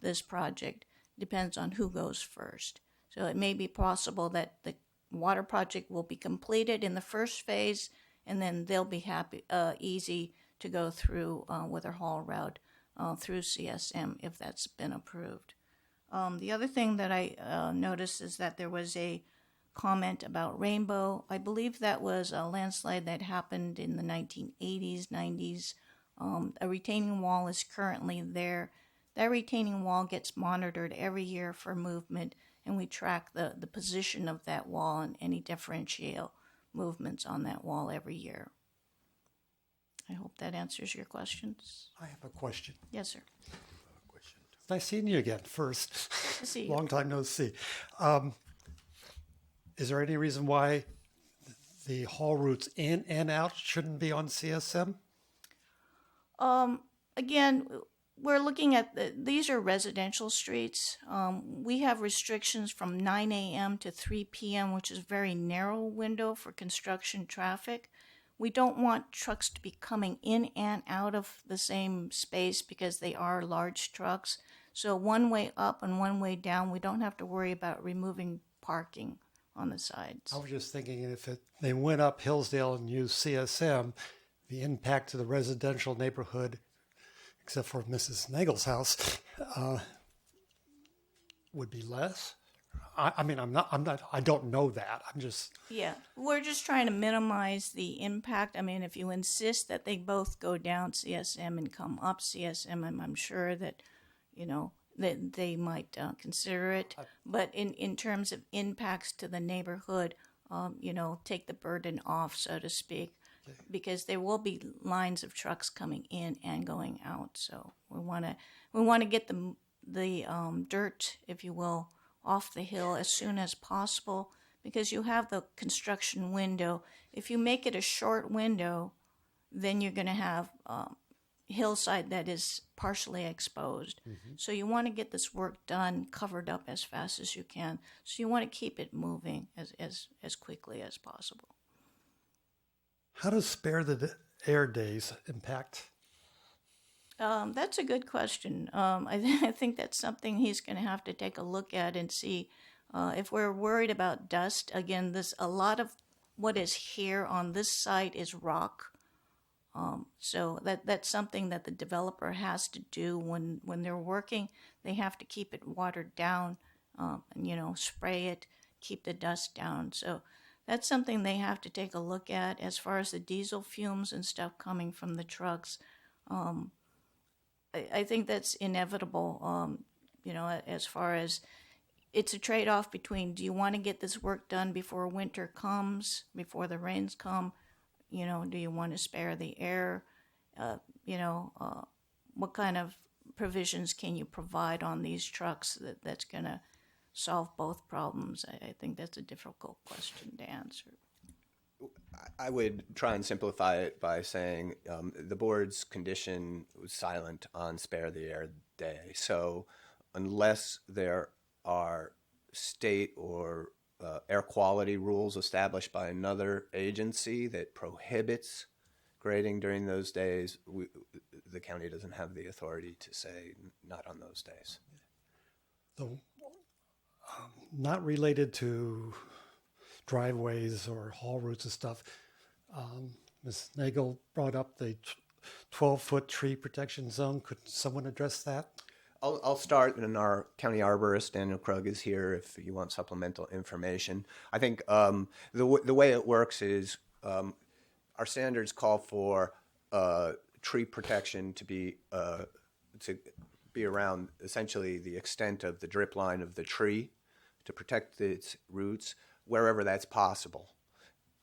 this project. Depends on who goes first. So it may be possible that the water project will be completed in the first phase, and then they'll be easy to go through with their haul route through CSM if that's been approved. The other thing that I noticed is that there was a comment about Rainbow. I believe that was a landslide that happened in the 1980s, 90s. A retaining wall is currently there. That retaining wall gets monitored every year for movement, and we track the position of that wall and any differential movements on that wall every year. I hope that answers your questions. I have a question. Yes, sir. It's nice seeing you again, first. Good to see you. Long time no see. Is there any reason why the haul routes in and out shouldn't be on CSM? Again, we're looking at these are residential streets. We have restrictions from 9 a.m. to 3 p.m., which is a very narrow window for construction traffic. We don't want trucks to be coming in and out of the same space because they are large trucks. So one way up and one way down, we don't have to worry about removing parking on the sides. I was just thinking if they went up Hillsdale and used CSM, the impact to the residential neighborhood, except for Mrs. Nagel's house, would be less. I mean, I don't know that. I'm just. Yeah, we're just trying to minimize the impact. I mean, if you insist that they both go down CSM and come up CSM, I'm sure that, that they might consider it. But in terms of impacts to the neighborhood, take the burden off, so to speak, because there will be lines of trucks coming in and going out. So we want to get the dirt, if you will, off the hill as soon as possible, because you have the construction window. If you make it a short window, then you're going to have hillside that is partially exposed. Mm-hmm. So you want to get this work done, covered up as fast as you can. So you want to keep it moving as quickly as possible. How does spare the air days impact? That's a good question. I think that's something he's going to have to take a look at and see if we're worried about dust. Again, a lot of what is here on this site is rock. So that's something that the developer has to do when they're working. They have to keep it watered down, and spray it, keep the dust down. So that's something they have to take a look at. As far as the diesel fumes and stuff coming from the trucks, I think that's inevitable, as far as it's a trade-off between, do you want to get this work done before winter comes, before the rains come? Do you want to spare the air? What kind of provisions can you provide on these trucks that's going to solve both problems? I think that's a difficult question to answer. I would try and simplify it by saying the board's condition was silent on spare the air day. So unless there are state or air quality rules established by another agency that prohibits grading during those days, the county doesn't have the authority to say not on those days. So, not related to driveways or haul routes and stuff. Ms. Nagel brought up the 12-foot tree protection zone. Could someone address that? I'll start, and our county arborist, Daniel Krug, is here if you want supplemental information. I think the way it works is our standards call for tree protection to be around essentially the extent of the drip line of the tree to protect its roots wherever that's possible.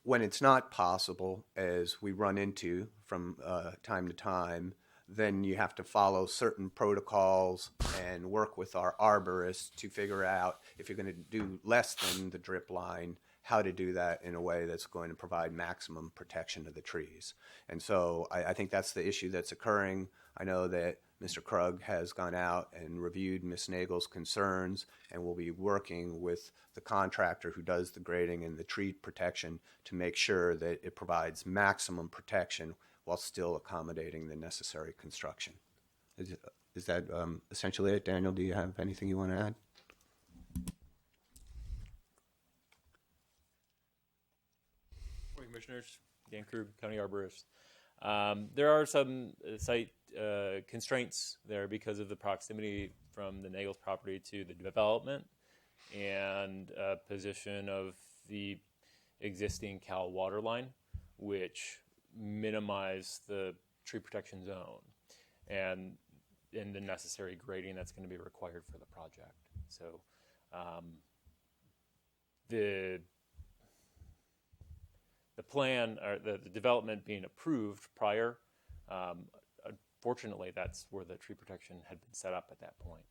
When it's not possible, as we run into from time to time, then you have to follow certain protocols and work with our arborists to figure out if you're going to do less than the drip line, how to do that in a way that's going to provide maximum protection to the trees. And so I think that's the issue that's occurring. I know that Mr. Krug has gone out and reviewed Ms. Nagel's concerns and will be working with the contractor who does the grading and the tree protection to make sure that it provides maximum protection while still accommodating the necessary construction. Is that essentially it? Daniel, do you have anything you want to add? Morning, Commissioners. Dan Krug, County Arborist. There are some site constraints there because of the proximity from the Nagel's property to the development and position of the existing Cal water line, which minimize the tree protection zone and the necessary grading that's going to be required for the project. So the plan, or the development being approved prior, unfortunately, that's where the tree protection had been set up at that point.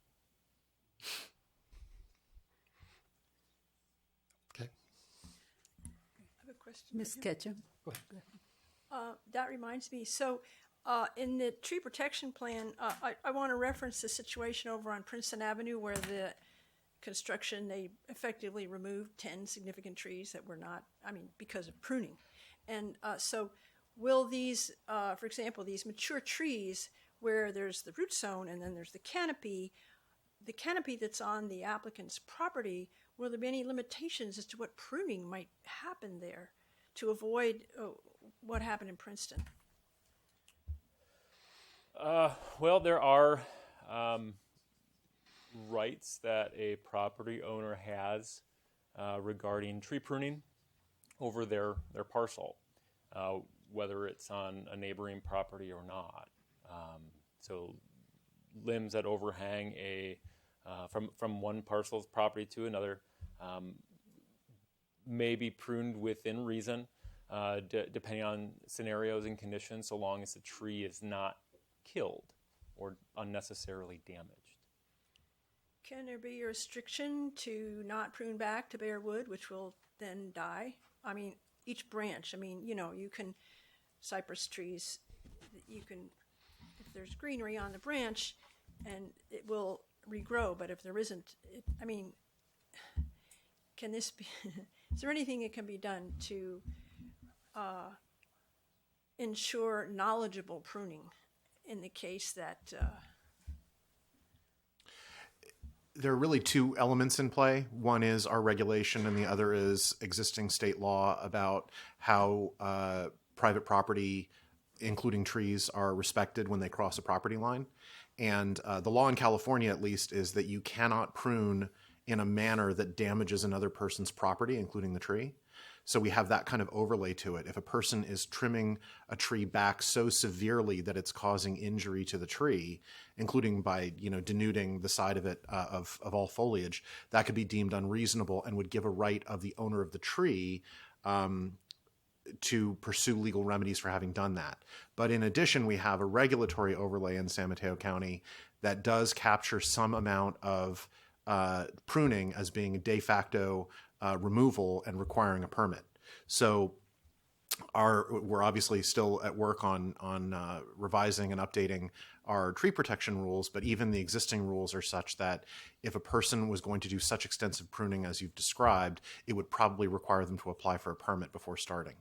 Okay. I have a question. Ms. Ketchum. Go ahead. That reminds me. So, in the tree protection plan, I want to reference the situation over on Princeton Avenue where the construction, they effectively removed 10 significant trees that were not, because of pruning. And so will these, for example, these mature trees where there's the root zone and then there's the canopy that's on the applicant's property, will there be any limitations as to what pruning might happen there to avoid what happened in Princeton? Well, there are rights that a property owner has regarding tree pruning over their parcel, whether it's on a neighboring property or not. So limbs that overhang from one parcel's property to another may be pruned within reason, depending on scenarios and conditions, so long as the tree is not killed or unnecessarily damaged. Can there be a restriction to not prune back to bare wood, which will then die? Each branch, you can, cypress trees, you can, if there's greenery on the branch, and it will regrow, but if there isn't, can this be, is there anything that can be done to ensure knowledgeable pruning in the case that... There are really two elements in play. One is our regulation, and the other is existing state law about how private property, including trees, are respected when they cross a property line. And the law in California, at least, is that you cannot prune in a manner that damages another person's property, including the tree. So we have that kind of overlay to it. If a person is trimming a tree back so severely that it's causing injury to the tree, including by denuding the side of it of all foliage, that could be deemed unreasonable and would give a right of the owner of the tree to pursue legal remedies for having done that. But in addition, we have a regulatory overlay in San Mateo County that does capture some amount of pruning as being a de facto removal and requiring a permit. So we're obviously still at work on revising and updating our tree protection rules, but even the existing rules are such that if a person was going to do such extensive pruning as you've described, it would probably require them to apply for a permit before starting.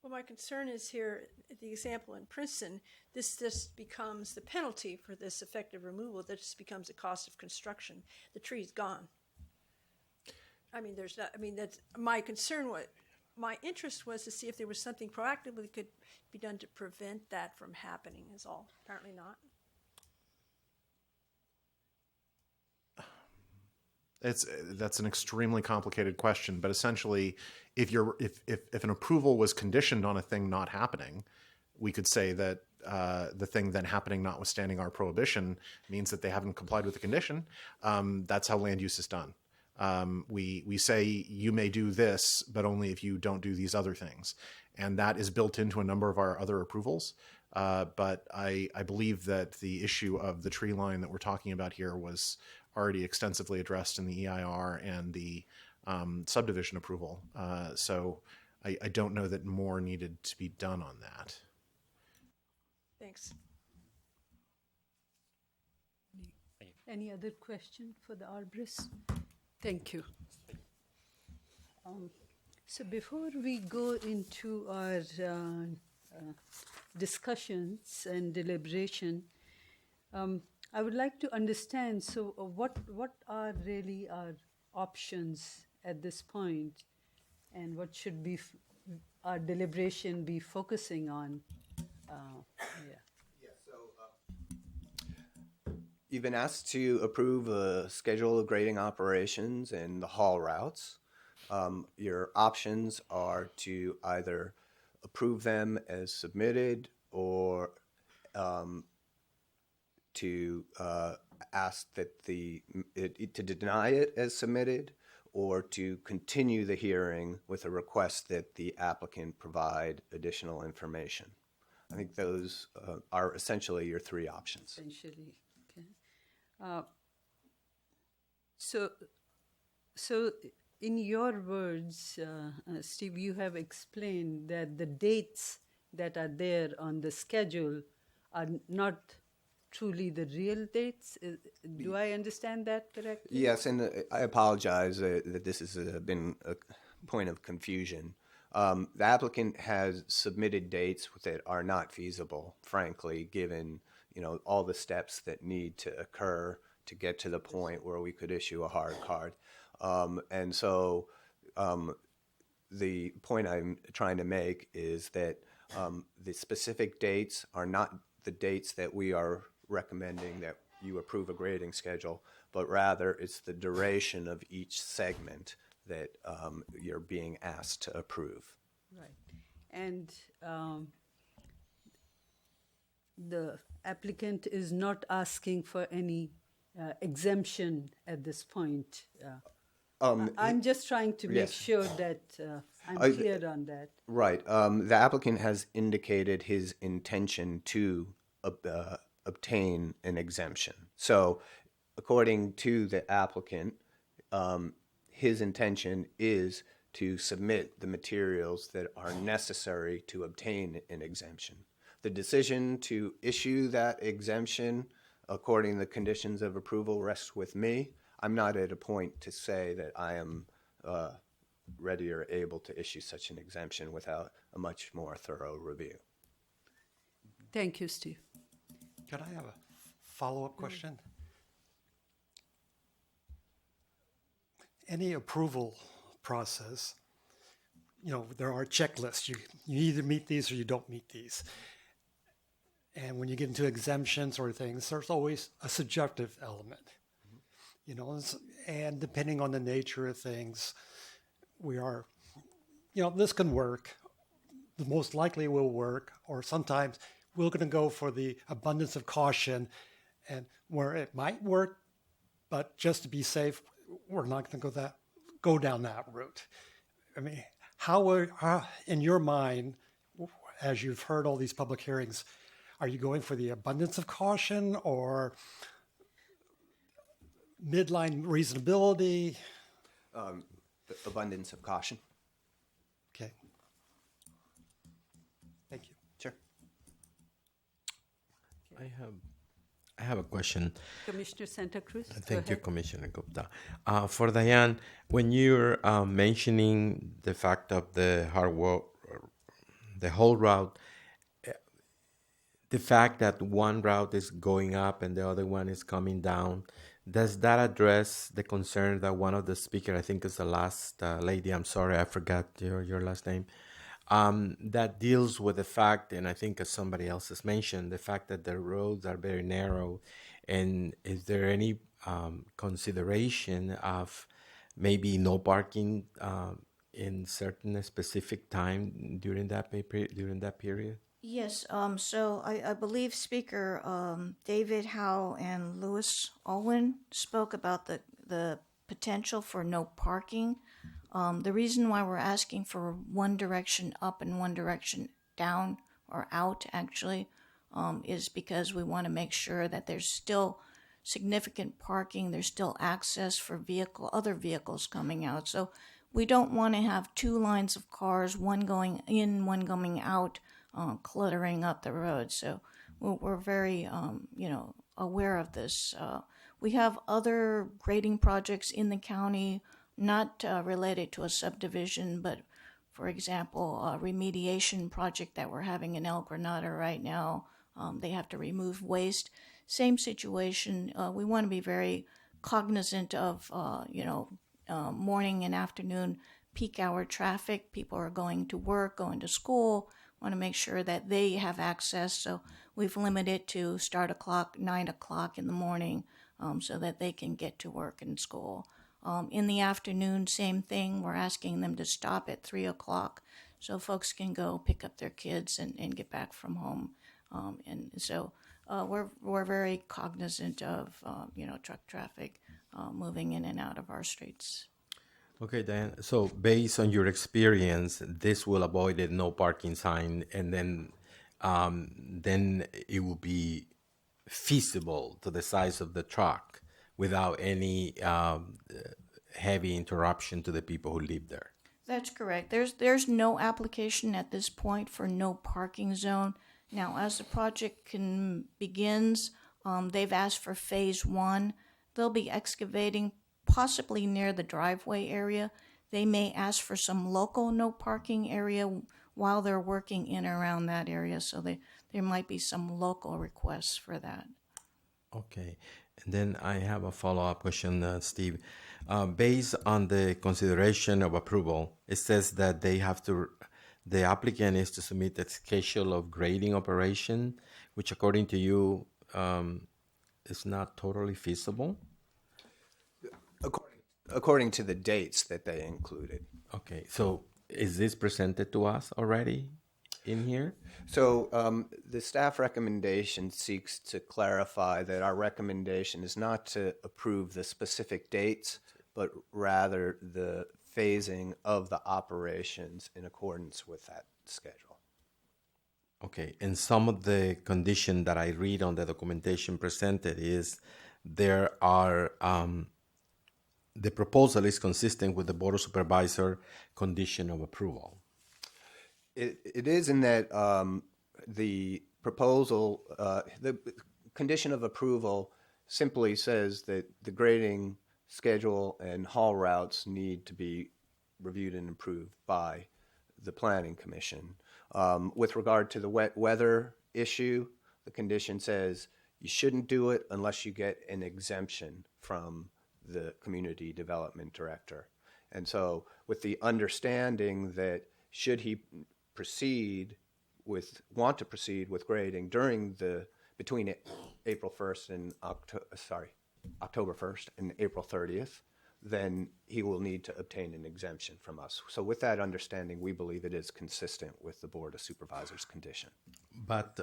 Well, my concern is here, the example in Princeton, this just becomes the penalty for this effective removal. That just becomes the cost of construction. The tree's gone. That's my concern. My interest was to see if there was something proactively that could be done to prevent that from happening, is all. Apparently not. That's an extremely complicated question, but essentially, if an approval was conditioned on a thing not happening, we could say that the thing then happening notwithstanding our prohibition means that they haven't complied with the condition. That's how land use is done. We say you may do this, but only if you don't do these other things. And that is built into a number of our other approvals. But I believe that the issue of the tree line that we're talking about here was already extensively addressed in the EIR and the subdivision approval. So I don't know that more needed to be done on that. Thanks. Any other question for the arborist? Thank you. So before we go into our discussions and deliberation, I would like to understand, so what are really our options at this point, and what should be our deliberation be focusing on? You've been asked to approve a schedule of grading operations and the haul routes. Your options are to either approve them as submitted or to ask that to deny it as submitted, or to continue the hearing with a request that the applicant provide additional information. I think those are essentially your three options. Essentially, okay. So in your words, Steve, you have explained that the dates that are there on the schedule are not truly the real dates. Do I understand that correctly? Yes, and I apologize that this has been a point of confusion. The applicant has submitted dates that are not feasible, frankly, given all the steps that need to occur to get to the point where we could issue a hard card. And so the point I'm trying to make is that the specific dates are not the dates that we are recommending that you approve a grading schedule, but rather it's the duration of each segment that you're being asked to approve. Right. And the applicant is not asking for any exemption at this point. I'm just trying to make yes. sure that I'm clear on that. Right. The applicant has indicated his intention to obtain an exemption. So according to the applicant, his intention is to submit the materials that are necessary to obtain an exemption. The decision to issue that exemption according to the conditions of approval rests with me. I'm not at a point to say that I am ready or able to issue such an exemption without a much more thorough review. Thank you, Steve. Could I have a follow-up question? Any approval process, there are checklists. You either meet these or you don't meet these. And when you get into exemptions or things, there's always a subjective element. And depending on the nature of things, we are, this can work. The most likely will work, or sometimes we're going to go for the abundance of caution, and where it might work, but just to be safe, we're not going to go down that route. I mean, how in your mind, as you've heard all these public hearings, are you going for the abundance of caution or midline reasonability? The abundance of caution. Okay. Thank you. Sure. I have a question. Commissioner Santa Cruz. Thank you, Commissioner Gupta. For Diane, when you're mentioning the fact of the the whole route, the fact that one route is going up and the other one is coming down, does that address the concern that one of the speakers, I think is the last lady, I'm sorry, I forgot your last name, that deals with the fact, and I think as somebody else has mentioned, the fact that the roads are very narrow, and is there any consideration of maybe no parking in certain specific time during that period? Yes, so I believe Speaker David Howe and Louis Alwyn spoke about the potential for no parking. The reason why we're asking for one direction up and one direction down, or out actually, is because we want to make sure that there's still significant parking, there's still access for other vehicles coming out. So we don't want to have two lines of cars, one going in, one coming out, cluttering up the road. So we're very, aware of this. We have other grading projects in the county, not related to a subdivision, but for example, a remediation project that we're having in El Granada right now. They have to remove waste. Same situation. We want to be very cognizant of, morning and afternoon peak hour traffic. People are going to work, going to school, want to make sure that they have access. So we've limited to start o'clock, 9 o'clock in the morning, so that they can get to work and school. In the afternoon, same thing. We're asking them to stop at 3 o'clock so folks can go pick up their kids and get back from home. And so we're very cognizant of truck traffic moving in and out of our streets. Okay, Dan. So based on your experience, this will avoid a no parking sign, and then it will be feasible to the size of the truck without any heavy interruption to the people who live there. That's correct. There's no application at this point for no parking zone. Now, as the project begins, they've asked for phase 1. They'll be excavating possibly near the driveway area. They may ask for some local no parking area while they're working in and around that area. So there might be some local requests for that. Okay. And then I have a follow-up question, Steve. Based on the consideration of approval, it says that the applicant is to submit a schedule of grading operation, which according to you is not totally feasible? According to the dates that they included. Okay, so is this presented to us already in here? So the staff recommendation seeks to clarify that our recommendation is not to approve the specific dates, but rather the phasing of the operations in accordance with that schedule. Okay, and some of the condition that I read on the documentation presented is there are, the proposal is consistent with the Board of Supervisor condition of approval. It is in that the proposal, the condition of approval simply says that the grading schedule and haul routes need to be reviewed and approved by the Planning Commission. With regard to the wet weather issue, the condition says you shouldn't do it unless you get an exemption from the Community Development Director. And so with the understanding that should he want to proceed with grading between April 1st and October 1st and April 30th, then he will need to obtain an exemption from us. So with that understanding, we believe it is consistent with the Board of Supervisors condition. But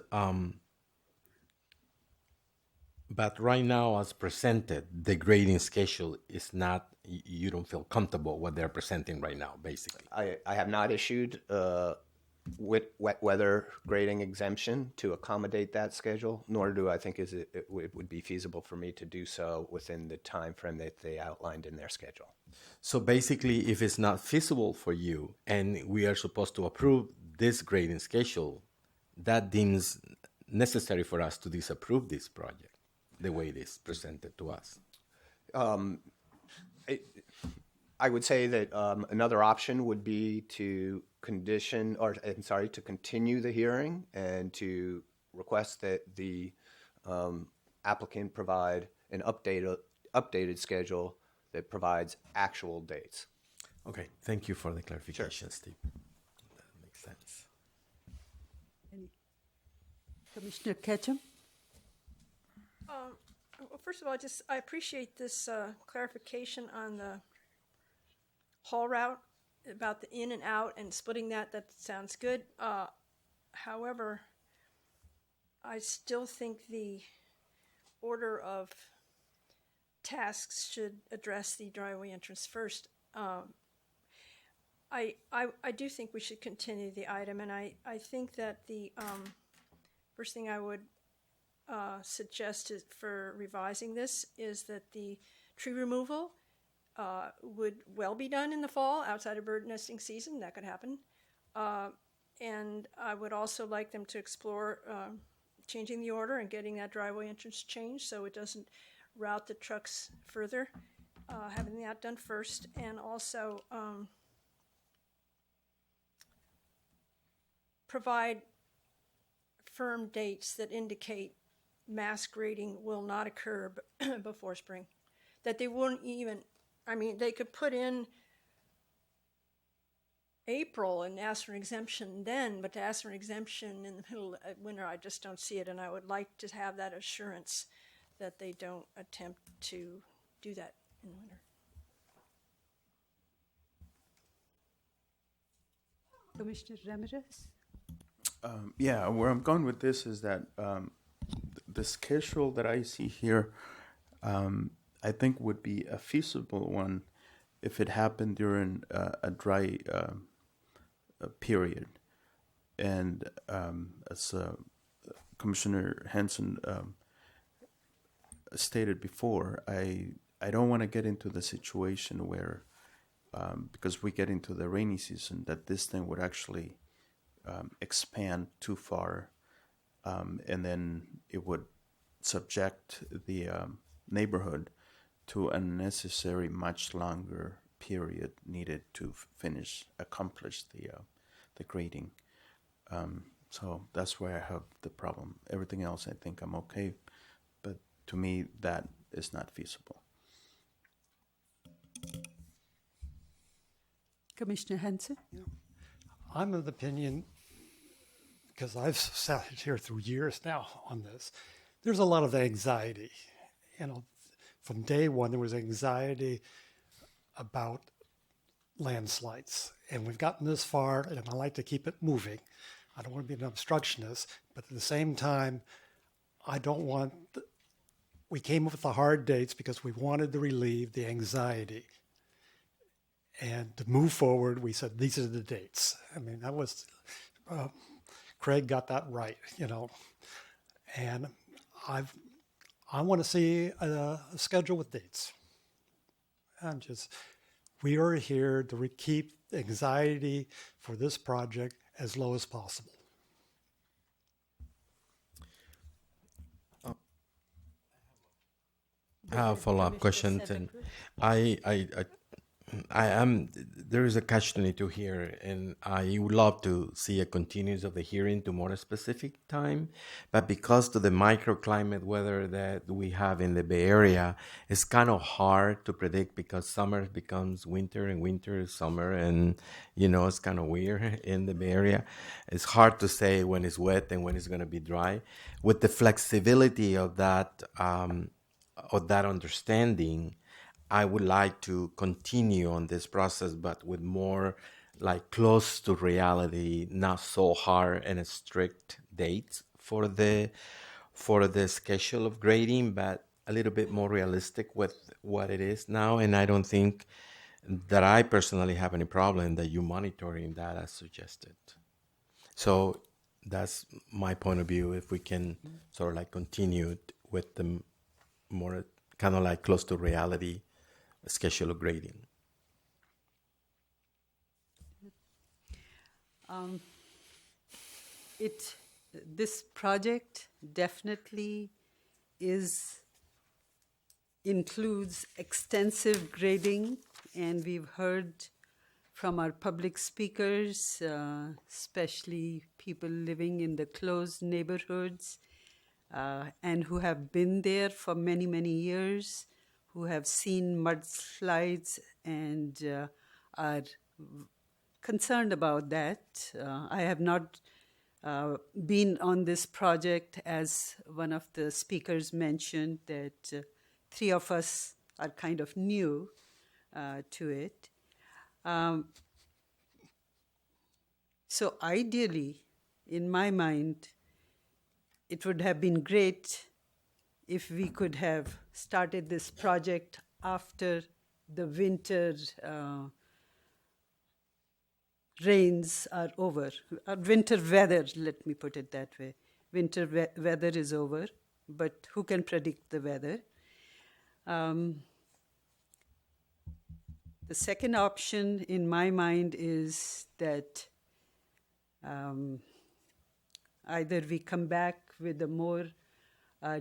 right now, as presented, the grading schedule is not, you don't feel comfortable what they're presenting right now, basically. I have not issued wet weather grading exemption to accommodate that schedule, nor do I think it would be feasible for me to do so within the time frame that they outlined in their schedule. So basically, if it's not feasible for you and we are supposed to approve this grading schedule, that deems necessary for us to disapprove this project the way it is presented to us. I would say that another option would be to to continue the hearing and to request that the applicant provide an updated schedule that provides actual dates. Okay, thank you for the clarification, Steve. That makes sense. Commissioner Ketchum? Well, first of all, I appreciate this clarification on the haul route about the in and out and splitting that. That sounds good. However, I still think the order of tasks should address the driveway entrance first. I do think we should continue the item, and I think that the first thing I would suggest for revising this is that the tree removal would well be done in the fall outside of bird nesting season. That could happen. And I would also like them to explore changing the order and getting that driveway entrance changed so it doesn't route the trucks further, having that done first. And also provide firm dates that indicate mass grading will not occur before spring. That they wouldn't even, they could put in April and ask for an exemption then, but to ask for an exemption in the middle of winter, I just don't see it, and I would like to have that assurance that they don't attempt to do that in winter. Commissioner Ramirez? Yeah, where I'm going with this is that the schedule that I see here, I think would be a feasible one if it happened during a dry period. And as Commissioner Hanson stated before, I don't want to get into the situation where, because we get into the rainy season, that this thing would actually expand too far, and then it would subject the neighborhood to a unnecessary much longer period needed to accomplish the grading. So that's where I have the problem. Everything else, I think I'm okay, but to me, that is not feasible. Commissioner Hanson? I'm of the opinion, because I've sat here through years now on this, there's a lot of anxiety. You know, from day one, there was anxiety about landslides. And we've gotten this far, and I like to keep it moving. I don't want to be an obstructionist, but at the same time, I don't want... We came up with the hard dates because we wanted to relieve the anxiety. And to move forward, we said, these are the dates. I mean, that was... Craig got that right, you know. And I want to see a schedule with dates. We are here to keep anxiety for this project as low as possible. I have a follow-up question. And there is a catch-22 here, and I would love to see a continuance of the hearing to more specific time, but because to the microclimate weather that we have in the Bay Area, it's kind of hard to predict because summer becomes winter and winter is summer, and you know, it's kind of weird in the Bay Area. It's hard to say when it's wet and when it's going to be dry. With the flexibility of that understanding, I would like to continue on this process, but with more like close to reality, not so hard and strict dates for the schedule of grading, but a little bit more realistic with what it is now. And I don't think that I personally have any problem that you monitoring that as suggested. So that's my point of view. If we can sort of like continue with the more kind of like close to reality schedule of grading. This project definitely includes extensive grading, and we've heard from our public speakers, especially people living in the closed neighborhoods, and who have been there for many, many years, who have seen mudslides and are concerned about that. I have not been on this project, as one of the speakers mentioned, that three of us are kind of new to it. So ideally, in my mind, it would have been great if we could have started this project after the winter rains are over. Winter weather, let me put it that way. Winter weather is over, but who can predict the weather? The second option in my mind is that either we come back with a more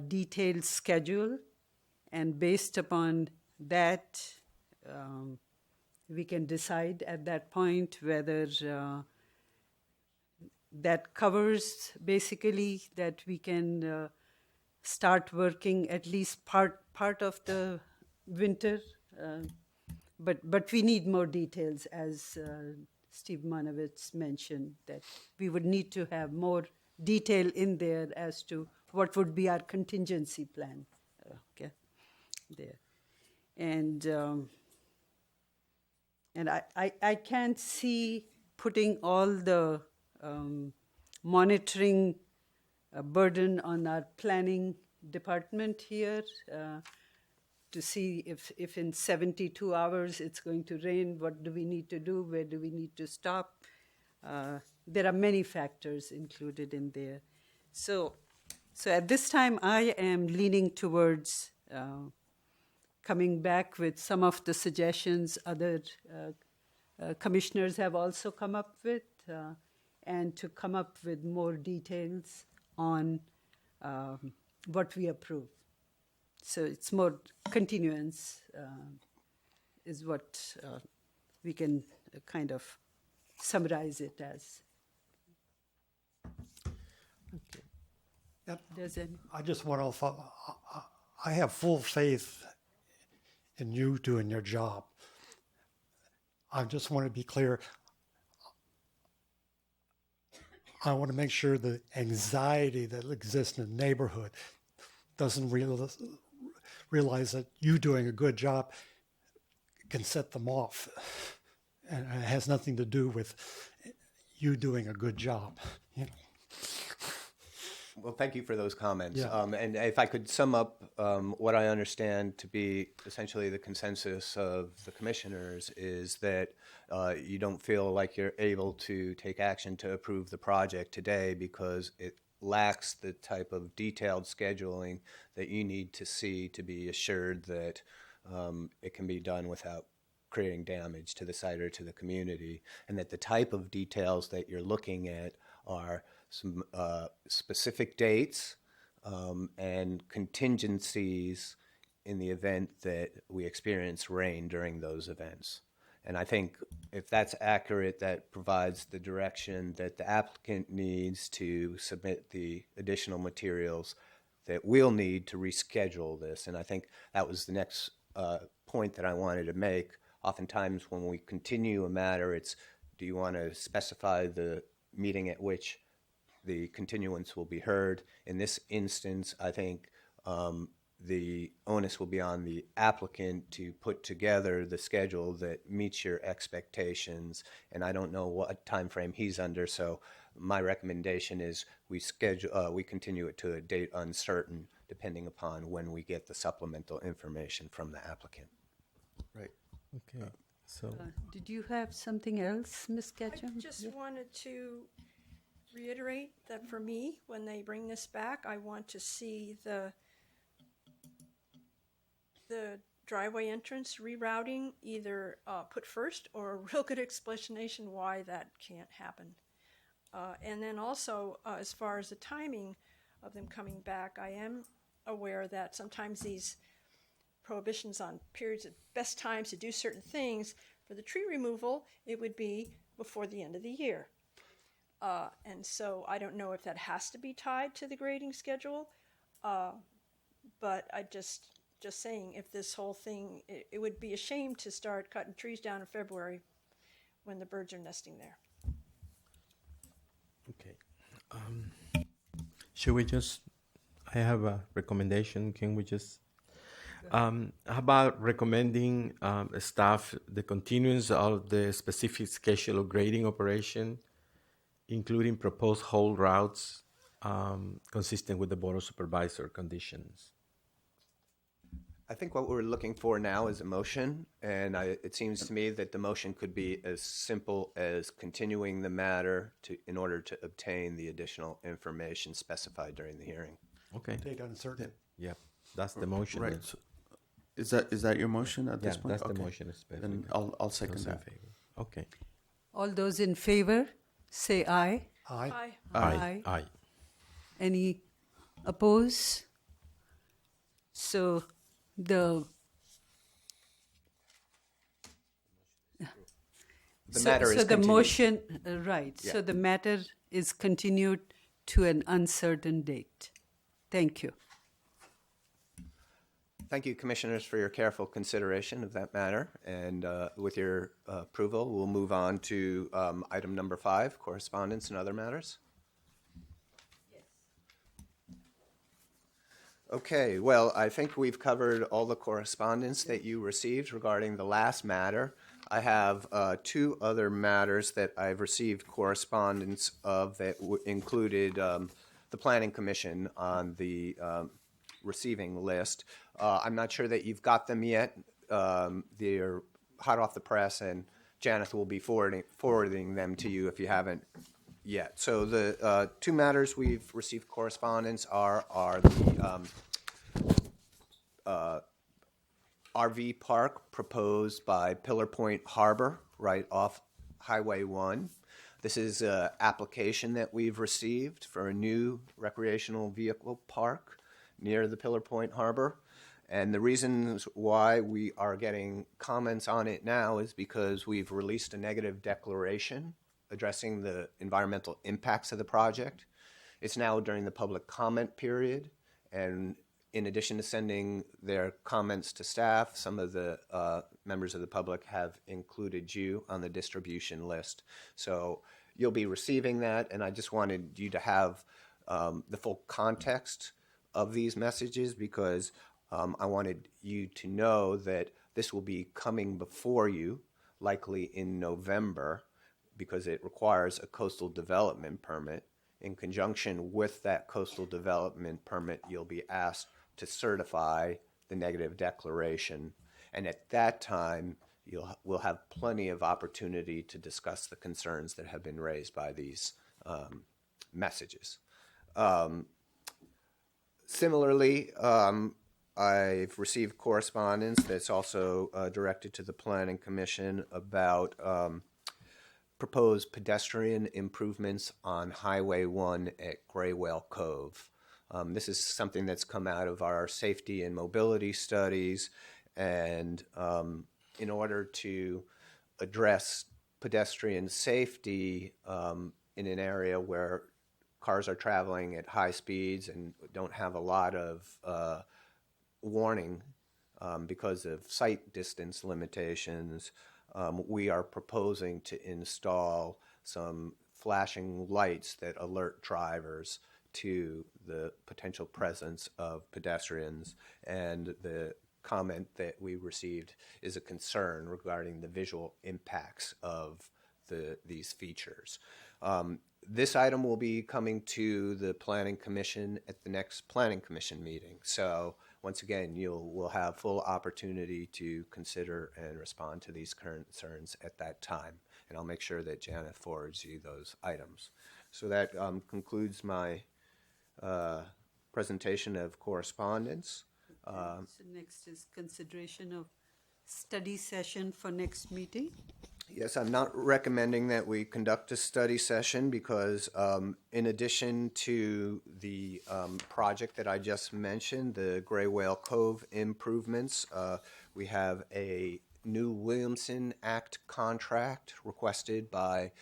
detailed schedule, and based upon that, we can decide at that point whether that covers basically that we can start working at least part of the winter, but we need more details, as Steve Manowitz mentioned, that we would need to have more detail in there as to what would be our contingency plan. Okay, there, and I can't see putting all the monitoring burden on our planning department here to see if in 72 hours it's going to rain, what do we need to do, where do we need to stop. There are many factors included in there. So at this time, I am leaning towards coming back with some of the suggestions other commissioners have also come up with, and to come up with more details on what we approve. So it's more continuance is what we can kind of summarize it as. Okay. Yep. I just want to. I have full faith in you doing your job. I just want to be clear. I want to make sure the anxiety that exists in the neighborhood doesn't realize that you doing a good job can set them off. And it has nothing to do with you doing a good job. You know? Well, thank you for those comments. Yeah. And if I could sum up what I understand to be essentially the consensus of the commissioners is that you don't feel like you're able to take action to approve the project today because it lacks the type of detailed scheduling that you need to see to be assured that it can be done without creating damage to the site or to the community, and that the type of details that you're looking at are some specific dates and contingencies in the event that we experience rain during those events. And I think if that's accurate, that provides the direction that the applicant needs to submit the additional materials that we'll need to reschedule this. And I think that was the next point that I wanted to make. Oftentimes when we continue a matter, it's do you want to specify the meeting at which the continuance will be heard. In this instance, I think the onus will be on the applicant to put together the schedule that meets your expectations, and I don't know what time frame he's under, so my recommendation is we continue it to a date uncertain, depending upon when we get the supplemental information from the applicant. Right. Okay. So did you have something else, Ms. Ketchum? I just wanted to reiterate that for me, when they bring this back, I want to see the driveway entrance rerouting either put first or a real good explanation why that can't happen. And then also, as far as the timing of them coming back, I am aware that sometimes these prohibitions on periods of best times to do certain things, for the tree removal, it would be before the end of the year. And so I don't know if that has to be tied to the grading schedule, but I just saying, if this whole thing, it would be a shame to start cutting trees down in February when the birds are nesting there. okay. Should we just? I have a recommendation. Can we just? How about recommending staff the continuance of the specific schedule of grading operation, including proposed haul routes consistent with the Board of Supervisor conditions? I think what we're looking for now is a motion, and it seems to me that the motion could be as simple as continuing the matter in order to obtain the additional information specified during the hearing. Okay. Date uncertain. Yeah, that's the motion. Right. then. So is that your motion at this point? That's the Okay. motion. Then I'll second Those in that. favor. Okay. All those in favor, say aye. Aye. Aye. Aye. Aye. Any oppose? So the matter is the continued. motion, right. Yeah. So the matter is continued to an uncertain date. Thank you. Thank you, Commissioners, for your careful consideration of that matter. And with your approval, we'll move on to item number 5, correspondence and other matters. Okay, well, I think we've covered all the correspondence that you received regarding the last matter. I have two other matters that I've received correspondence of that included the Planning Commission on the receiving list. I'm not sure that you've got them yet. They're hot off the press, and Janeth will be forwarding them to you if you haven't yet. So the two matters we've received correspondence are the RV park proposed by Pillar Point Harbor right off Highway 1. This is an application that we've received for a new recreational vehicle park near the Pillar Point Harbor. And the reasons why we are getting comments on it now is because we've released a negative declaration addressing the environmental impacts of the project. It's now during the public comment period, and in addition to sending their comments to staff, some of the members of the public have included you on the distribution list. So you'll be receiving that, and I just wanted you to have the full context of these messages because I wanted you to know that this will be coming before you, likely in November, because it requires a coastal development permit. In conjunction with that coastal development permit, you'll be asked to certify the negative declaration. And at that time, we'll have plenty of opportunity to discuss the concerns that have been raised by these messages. Similarly, I've received correspondence that's also directed to the Planning Commission about proposed pedestrian improvements on Highway 1 at Gray Whale Cove. This is something that's come out of our safety and mobility studies, and in order to address pedestrian safety in an area where cars are traveling at high speeds and don't have a lot of warning because of sight distance limitations, we are proposing to install some flashing lights that alert drivers to the potential presence of pedestrians. And the comment that we received is a concern regarding the visual impacts of these features. This item will be coming to the Planning Commission at the next Planning Commission meeting. So once again, we'll have full opportunity to consider and respond to these concerns at that time. And I'll make sure that Janet forwards you those items. So that concludes my presentation of correspondence. So next is consideration of study session for next meeting. Yes, I'm not recommending that we conduct a study session because in addition to the project that I just mentioned, the Gray Whale Cove improvements, we have a new Williamson Act contract requested by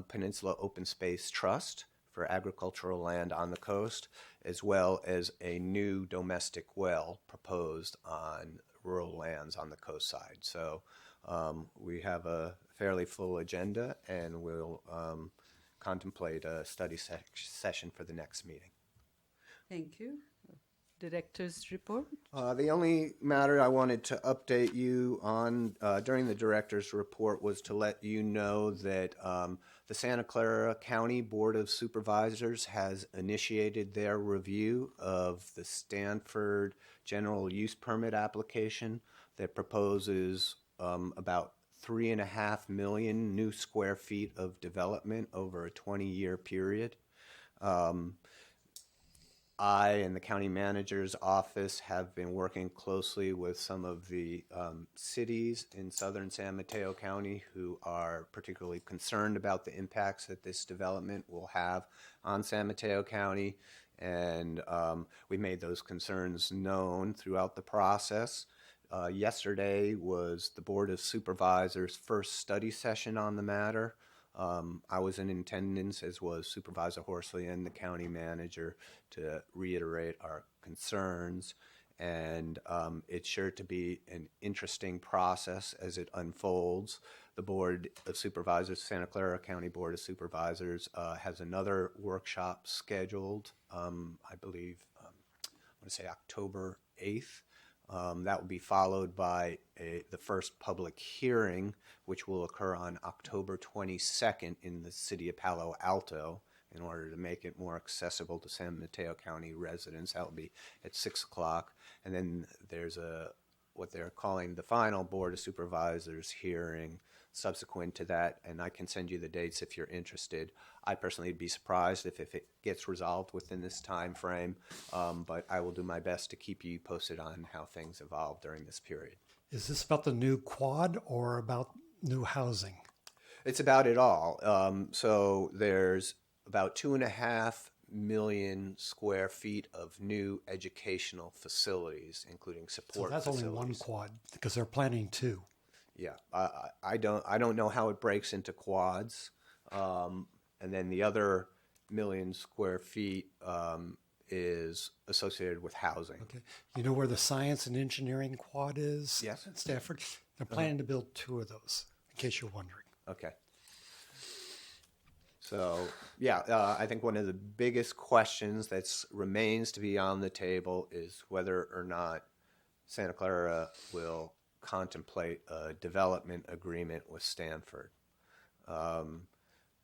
Peninsula Open Space Trust for agricultural land on the coast, as well as a new domestic well proposed on rural lands on the coast side. So we have a fairly full agenda, and we'll contemplate a study session for the next meeting. Thank you. Director's report. The only matter I wanted to update you on during the director's report was to let you know that the Santa Clara County Board of Supervisors has initiated their review of the Stanford General Use Permit application that proposes about 3.5 million new square feet of development over a 20-year period. I and the county manager's office have been working closely with some of the cities in southern San Mateo County who are particularly concerned about the impacts that this development will have on San Mateo County. And we made those concerns known throughout the process. Yesterday was the Board of Supervisors' first study session on the matter. I was in attendance, as was Supervisor Horsley and the county manager, to reiterate our concerns. And it's sure to be an interesting process as it unfolds. The Board of Supervisors, Santa Clara County Board of Supervisors, has another workshop scheduled, I believe, to say October 8th. That will be followed by the first public hearing, which will occur on October 22nd in the city of Palo Alto in order to make it more accessible to San Mateo County residents. That will be at 6 o'clock. And then there's what they're calling the final Board of Supervisors hearing subsequent to that, and I can send you the dates if you're interested. I personally would be surprised if it gets resolved within this time frame, but I will do my best to keep you posted on how things evolve during this period. Is this about the new quad or about new housing? It's about it all. So there's about 2.5 million square feet of new educational facilities, including support So that's facilities. only one quad because they're planning two. Yeah, I don't know how it breaks into quads, and then the other 1 million square feet is associated with housing. Okay, you know where the science and engineering quad is? Yes. At Stafford. They're planning to build 2 of those. In case you're wondering. Okay. So yeah, I think one of the biggest questions that remains to be on the table is whether or not Santa Clara will contemplate a development agreement with Stanford.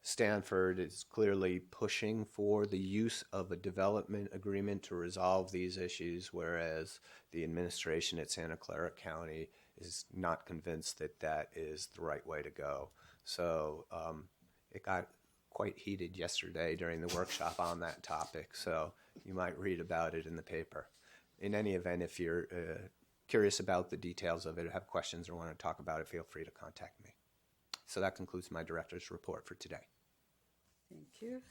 Stanford is clearly pushing for the use of a development agreement to resolve these issues, whereas the administration at Santa Clara County is not convinced that that is the right way to go. So it got quite heated yesterday during the workshop on that topic, so you might read about it in the paper. In any event, if you're curious about the details of it, have questions or want to talk about it, feel free to contact me. So that concludes my director's report for today. Thank you.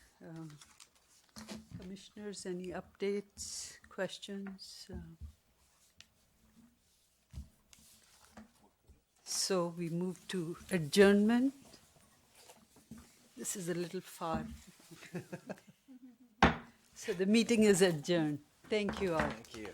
Commissioners, any updates, questions? So we move to adjournment. This is a little far. So the meeting is adjourned. Thank you all. Thank you.